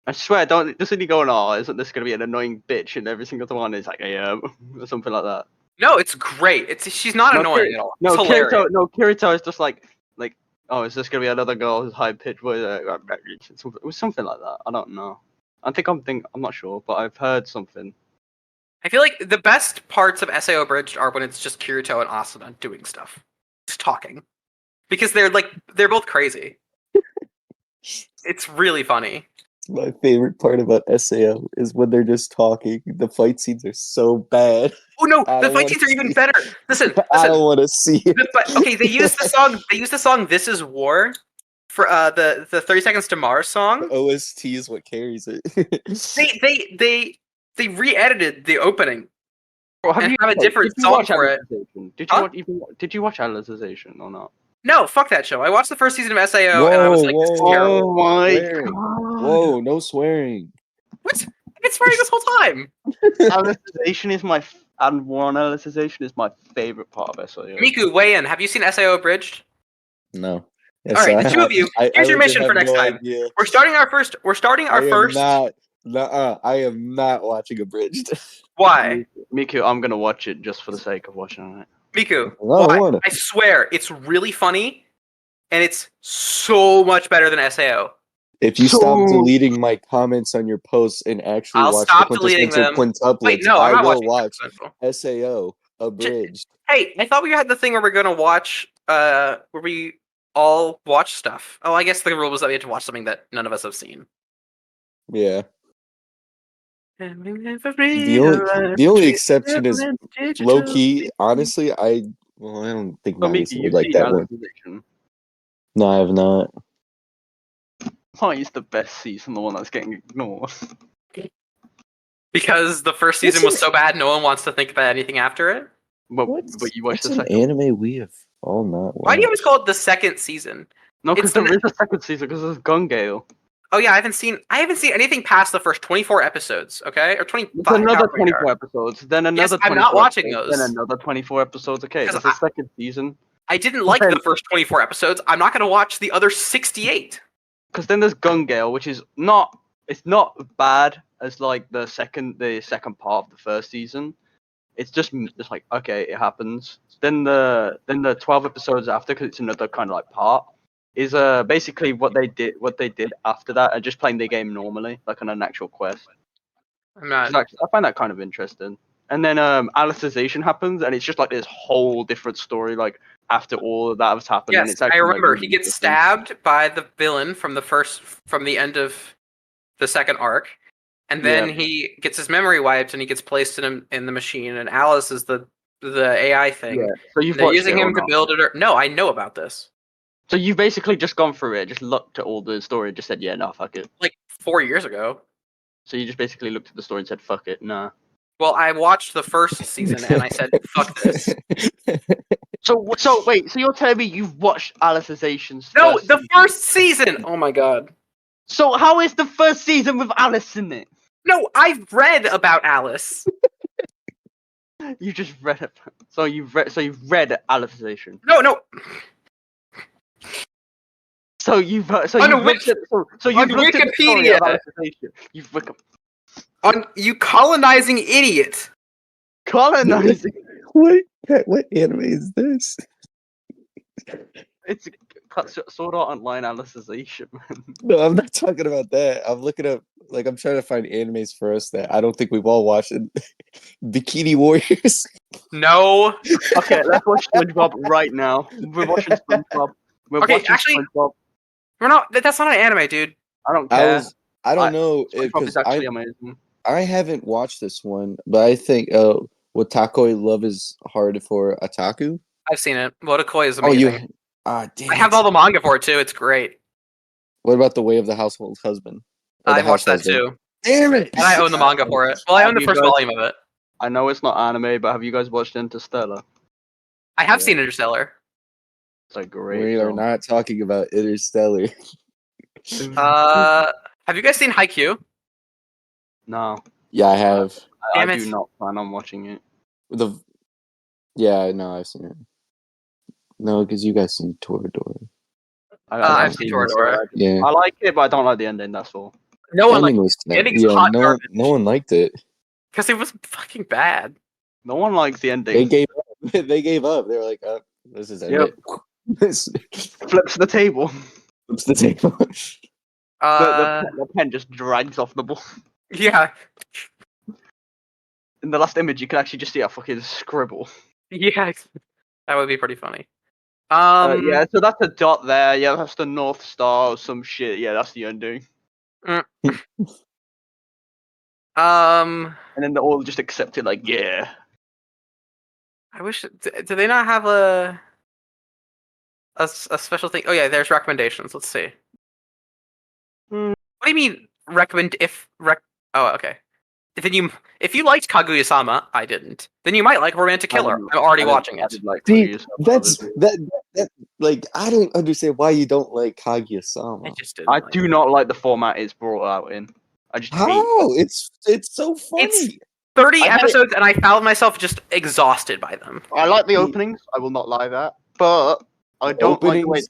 I swear, doesn't he go on, oh, isn't this going to be an annoying bitch? And every single one is like, yeah, or something like that. No, it's great. She's not annoying at all. It's hilarious. Kirito is just like, oh, is this going to be another girl who's high pitched voice? It was something like that. I don't know. I'm not sure, but I've heard something. I feel like the best parts of SAO Bridged are when it's just Kirito and Asuna doing stuff, just talking, because they're both crazy. It's really funny. My favorite part about SAO is when they're just talking. The fight scenes are so bad. Oh no, I the don't fight wanna scenes are even see better. Listen. I don't want to see it. Okay, they used the song. They used the song "This Is War" for the 30 Seconds to Mars song. The OST is what carries it. They re-edited the opening. Well, And have a different song for it. Did you watch Alicization or not? No, fuck that show. I watched the first season of SAO and I was like, this is terrible. Oh my Swearing. god! Whoa, no swearing. What? I've been swearing this whole time. Alicization is Alicization is my favorite part of SAO. Miku, weigh in. Have you seen SAO Abridged? No. All right, the two of you. Here's your mission for next time. Idea. We're starting our first. I am not watching Abridged. Why? Miku, I'm gonna watch it just for the sake of watching it. Miku, No, I swear, it's really funny, and it's so much better than SAO. If you stop deleting my comments on your posts and actually I'll watch stop the deleting them. quintuplets, Wait, no, I'm I not will watching watch SAO Abridged. Hey, I thought we had the thing where we're gonna watch, where we all watch stuff. Oh, I guess the rule was that we had to watch something that none of us have seen. Yeah. The only exception is low key. Honestly, I don't think Maggie would like that one. No, I have not. Why is the best season the one that's getting ignored? Because the first season was so bad, no one wants to think about anything after it. But you watched the second anime we have all not. Why do you always call it the second season? No, because there is a second season because there's Gun Gale. Oh yeah, I haven't seen anything past the first 24 episodes. Okay, or 25. Another 24 episodes. Then another. Yes, I'm not watching those. Then another 24 episodes. Okay, there's a second season. I didn't like the first 24 episodes. I'm not going to watch the other 68. Because then there's Gun Gale, which is not. It's not bad as like the second part of the first season. It's just like okay, it happens. Then the 12 episodes after, because it's another kind of like part, is basically what they did after that, and just playing the game normally, like on an actual quest. I find that kind of interesting. And then Alicization happens, and it's just like this whole different story, like after all of that has happened. Yes, and it's actually, I remember like, he gets stabbed by the villain from the end of the second arc, and then he gets his memory wiped, and he gets placed in the machine. And Alice is the AI thing. Yeah. So they're using him to build it. No, I know about this. So you've basically just gone through it, just looked at all the story, and just said, yeah, no, fuck it. Like 4 years ago. So you just basically looked at the story and said, fuck it, nah. Well, I watched the first season and I said, fuck this. So wait, so you're telling me you've watched Alicization's No, the first season! Oh my god. So how is the first season with Alice in it? No, I've read about Alice. You just read it. So you've read Alicization. No. So you've looked at Wikipedia. You colonizing idiot. Colonizing. What anime is this? It's Sword Art Online Alicization. No, I'm not talking about that. I'm looking up, like, I'm trying to find animes for us that I don't think we've all watched. Bikini Warriors. No. Okay, let's watch SpongeBob right now. We're watching SpongeBob. SpongeBob. We're not. That's not an anime, dude. I don't care. I don't know because actually amazing. I haven't watched this one, but I think Watakoi Love is Hard for Otaku. I've seen it. Wotakoi is amazing. Damn. I have all the manga for it too. It's great. What about The Way of the Household Husband? I watched that too. Damn it! And I own the manga for it. Well, I own the first volume of it. I know it's not anime, but have you guys watched Interstellar? I have seen Interstellar. It's a great. We are film. not talking about Interstellar. Have you guys seen Haikyuu? No, Yeah, I have. I Damn do it. not plan on watching it. Yeah, no, I've seen it. No, because you guys seen Toradora. I've seen Toradora. Yeah. I like it, but I don't like the ending. That's all. No one Ending like was the ending's yeah, hot no, garbage. no one liked it. because it was fucking bad. No one likes the ending. They gave up. They gave up. They were like, oh, this is Yep. it. This Flips the table. flips the table. The pen just drags off the ball. Yeah, In the last image, you can actually just see a fucking scribble. yeah, that would be pretty funny. Yeah, so that's a dot there. Yeah, that's the North Star or some shit. Yeah, that's the ending. Um, And then they all just accept it like, yeah. I wish. Do they not have a special thing? Oh yeah, there's recommendations. Let's see. Hmm. What do you mean recommend? Oh, okay. If you liked Kaguya-sama, I didn't. Then you might like Romantic Killer. I'm already watching I it. did like See, Kaguya-sama, that's obviously. that like I don't understand why you don't like Kaguya-sama. I just didn't. I like do it. not like the format it's brought out in. I just hate. How? It's so funny. It's 30 I had it- episodes, and I found myself just exhausted by them. I like the openings. I will not lie that, but I don't like the way.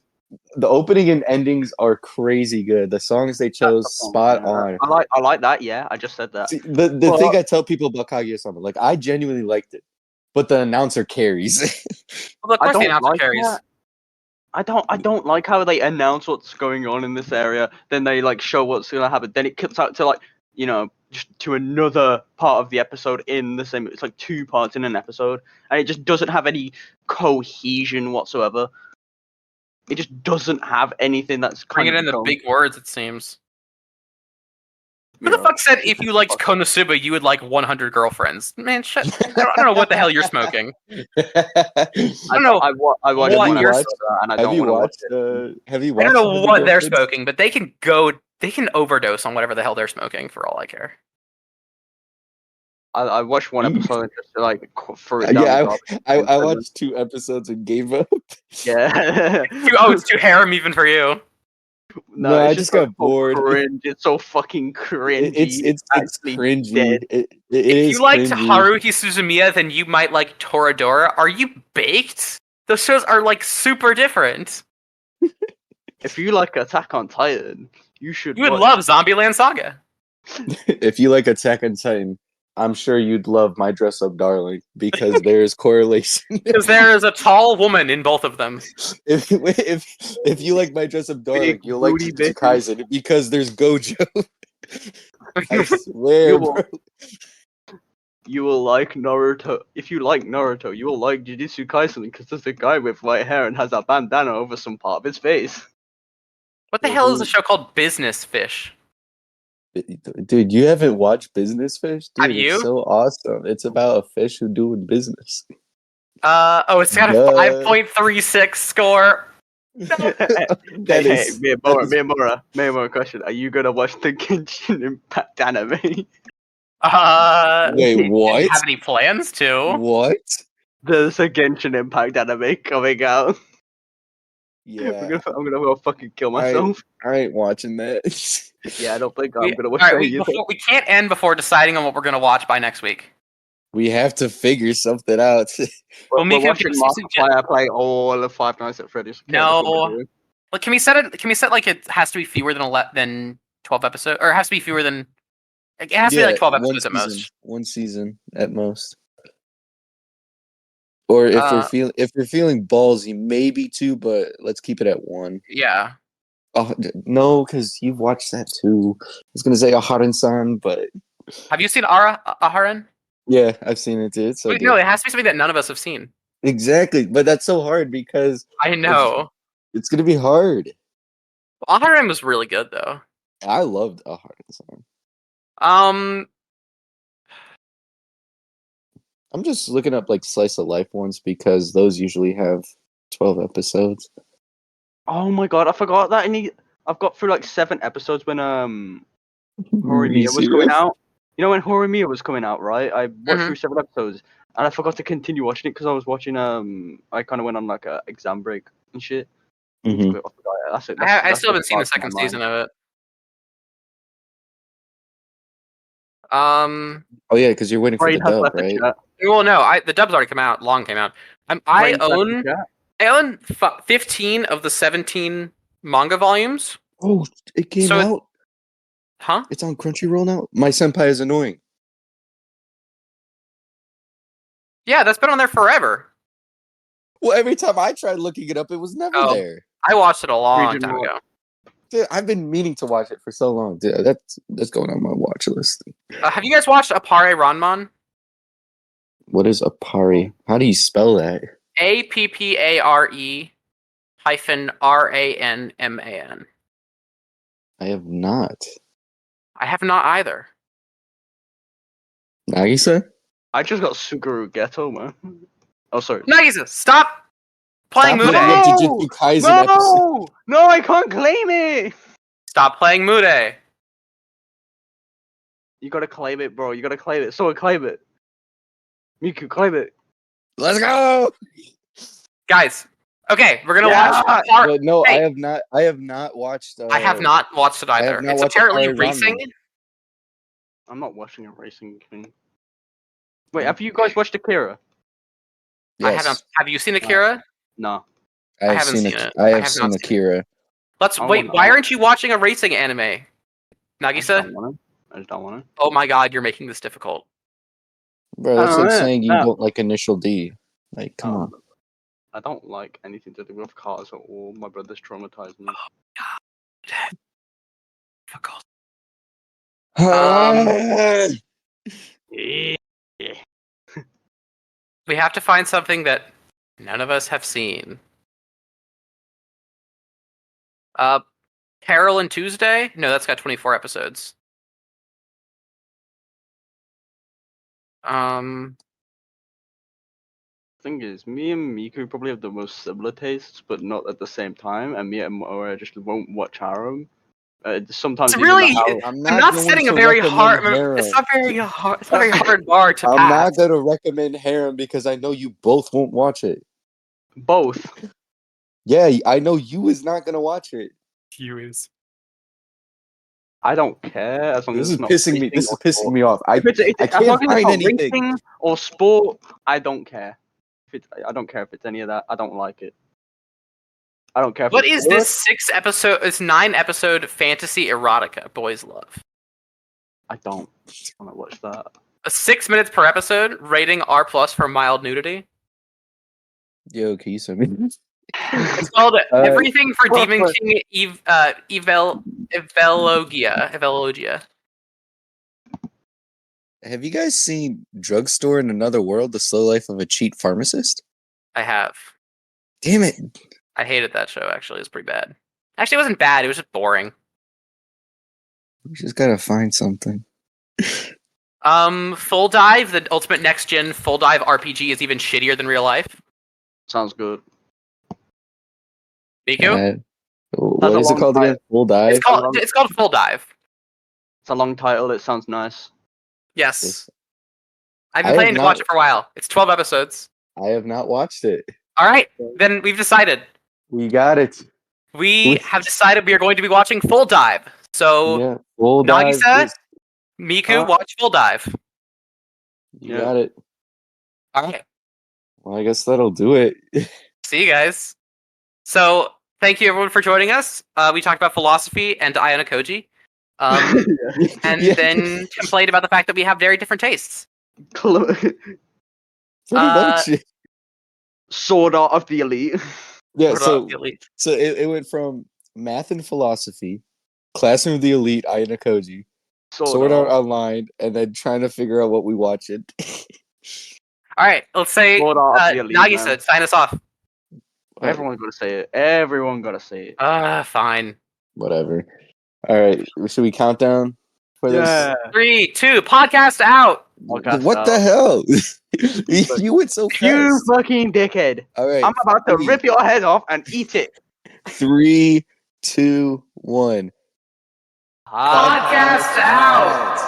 The opening and endings are crazy good. The songs they chose, That's the song, spot yeah. on. I like that. Yeah, I just said that. See, the But- thing I tell people about Kaguya-sama, like I genuinely liked it, but the announcer carries. Well, of I course, the don't announcer like carries. that. I don't like how they announce what's going on in this area, then they like show what's gonna happen, then it cuts out to like, you know, just to another part of the episode in the same. It's like 2 parts in an episode, and it just doesn't have any cohesion whatsoever. It just doesn't have anything that's Bring it kind in the of big words, it seems. Who you the know, fuck said if you liked Konosuba, you would like 100 girlfriends? Man, shut. I don't know what the hell you're smoking. I don't know. I watched what one you're- episode, and I have don't you want to watch watched? it. Have you I watched? don't know 100 what they're Girlfriends? smoking, but they can go. They can overdose on whatever the hell they're smoking for all I care. I watched one episode and just like threw it down. Yeah, the garbage. I watched 2 episodes and gave up. Yeah. It's too harem even for you. No, I it's just so got bored. Cringe. It's so fucking cringy. It's actually cringy. dead. It If is you liked cringy. Haruhi Suzumiya, then you might like Toradora. Are you baked? Those shows are like super different. If you like Attack on Titan, you should. You would watch- love Zombieland Saga. If you like Attack on Titan, I'm sure you'd love My Dress Up Darling because there is correlation. Because there is a tall woman in both of them. if you like My Dress Up Darling, Big you'll like booty Jujutsu bitches. Kaisen because there's Gojo. I swear, You will- bro. You will like Naruto. If you like Naruto, you will like Jujutsu Kaisen because there's a guy with white hair and has a bandana over some part of his face. What the hell is a show called Business Fish? Dude, you haven't watched Business Fish? Dude, Have you? It's so awesome. It's about a fish who doing business. It's got a Duh. 5.36 score. That Hey, is- Miyamura, question. Are you gonna watch the Genshin Impact anime? Wait, Do you what? have any plans to? What? There's a Genshin Impact anime coming out. Yeah, I'm gonna go fucking kill myself. I ain't watching that. Yeah, I don't think We- I'm gonna watch Alright, that we, either. we can't end before deciding on what we're gonna watch by next week. We have to figure something out. Well, We're Mika, watching can you suggest- Markiplier play all of Five Nights at Freddy's. Okay, that's what we're No. doing. Like, can we set it? Can we set like it has to be fewer than 12 episodes, or it has to be fewer than? It has to be like 12 one episodes at season. most. One season at most. Or if we're feeling ballsy, maybe 2, but let's keep it at 1. Yeah. Oh no, because you've watched that too. I was gonna say Aharon-san, but Have you seen Aharon? yeah, I've seen it too. It's so Wait, good. no, it has to be something that none of us have seen. Exactly, but that's so hard because I know. it's gonna be hard. Aharon was really good though. I loved Aharon-san. Um, I'm just looking up like slice of life ones because those usually have 12 episodes. Oh my god, I forgot that. I've got through like 7 episodes when Horimiya was coming out. You know when Horimiya was coming out, right? I watched Mhm. through 7 episodes, and I forgot to continue watching it because I was watching. I kind of went on like a exam break and shit. Mhm. That's it. I still haven't seen the second season of it. Oh yeah, because you're waiting for the Brain has dub, left the right? chat. Well, no, the dub's already come out. Long came out. I Brain's left the own chat. 15 of the 17 manga volumes. Oh, it came So it- out. Huh? It's on Crunchyroll now. My senpai is annoying. Yeah, that's been on there forever. Well, every time I tried looking it up, it was never Oh. there. I watched it a long Region time one. ago. Dude, I've been meaning to watch it for so long. Dude, that's going on my watch list. Have you guys watched Appare Ranman? What is Appare? How do you spell that? APPARE -RANMAN. I have not. I have not either. Nagisa? I just got Suguru Ghetto, man. Oh, sorry. Nagisa, stop playing Stop Mude. looking at Jujutsu Kaisen episode. No, I can't claim it. Stop playing Mude. You gotta claim it, bro. You gotta claim it. Someone claim it. Miku, claim it. Let's go! Guys, okay, we're gonna Yeah. watch Appare. But no, Hey. I have not watched. I have not watched it have either. not It's watched apparently Appare racing. Ranman. I'm not watching a racing thing. Wait, have you guys watched Akira? I Yes, haven't. Have you seen Akira? No. I haven't seen seen it. I I have have seen not seen it. Akira. Let's I wait. wanna- Why aren't you watching a racing anime, I just Nagisa? don't wanna. I just don't wanna. Oh my god, you're making this difficult. Bro, that's Oh, like yeah. saying you No. don't like Initial D. Like, come on. I don't like anything to do with cars at all. My brother's traumatized me. Difficult. We have to find something that none of us have seen. Carol and Tuesday? No, that's got 24 episodes. Thing is, me and Miku probably have the most similar tastes, but not at the same time. And me and Moa just won't watch harem. Sometimes It's even really- the harem- I'm I'm not going setting a to very hard. recommend harem. It's not very hard. It's not a very hard bar to I'm pass. not gonna recommend harem because I know you both won't watch it. both. Yeah, I know you is not gonna watch it. I don't care as long This as is it's not pissing me. racing This is or pissing sport. me off. I If it's, I as can't long as it's find not anything. racing or sport, I don't care. I don't care if it's any of that. I don't like it. I don't care if What it's is this 9-episode fantasy erotica boys love? I don't want to watch that. 6 minutes per episode, rating R+ for mild nudity. Yo, can you send me? It's called Everything for Demon Brooklyn. King Evelogia. Have you guys seen Drugstore in Another World: The Slow Life of a Cheat Pharmacist? I have. Damn it! I hated that show, actually. It was pretty bad. Actually, it wasn't bad. It was just boring. We just gotta find something. Full Dive, the ultimate next-gen Full Dive RPG is even shittier than real life. Sounds good. Miku? What That's a is it long called again? title. Full Dive? It's called Full Dive. It's a long title. It sounds nice. Yes. I've I been have planning to not- watch it for a while. It's 12 episodes. I have not watched it. All right, then we've decided. We got it. We have decided we are going to be watching Full Dive. So, Yeah, Full Dive. Nagisa, is- Miku, watch Full Dive. You Yeah. got it. All right. Well, I guess that'll do it. See you guys. So, thank you everyone for joining us. We talked about philosophy and Ayana Koji. And Yeah, then complained about the fact that we have very different tastes. pretty uh, much. Sword Art of the Elite. Yeah, What so about the Elite? it went from math and philosophy, Classroom of the Elite, Ayana Koji, Sword Art Online, and then trying to figure out what we watch it. All right, let's say Sword Art of the Elite. Nagisa, man. sign us off. Everyone gotta say it. Everyone gotta say it. Fine. Whatever. All right, should we count down for Yeah. 3, 2, podcast out. this? What the hell? You went so fast. You fucking dickhead. All right, I'm about to three. rip your head off and eat it. 3, 2, 1. Podcast out.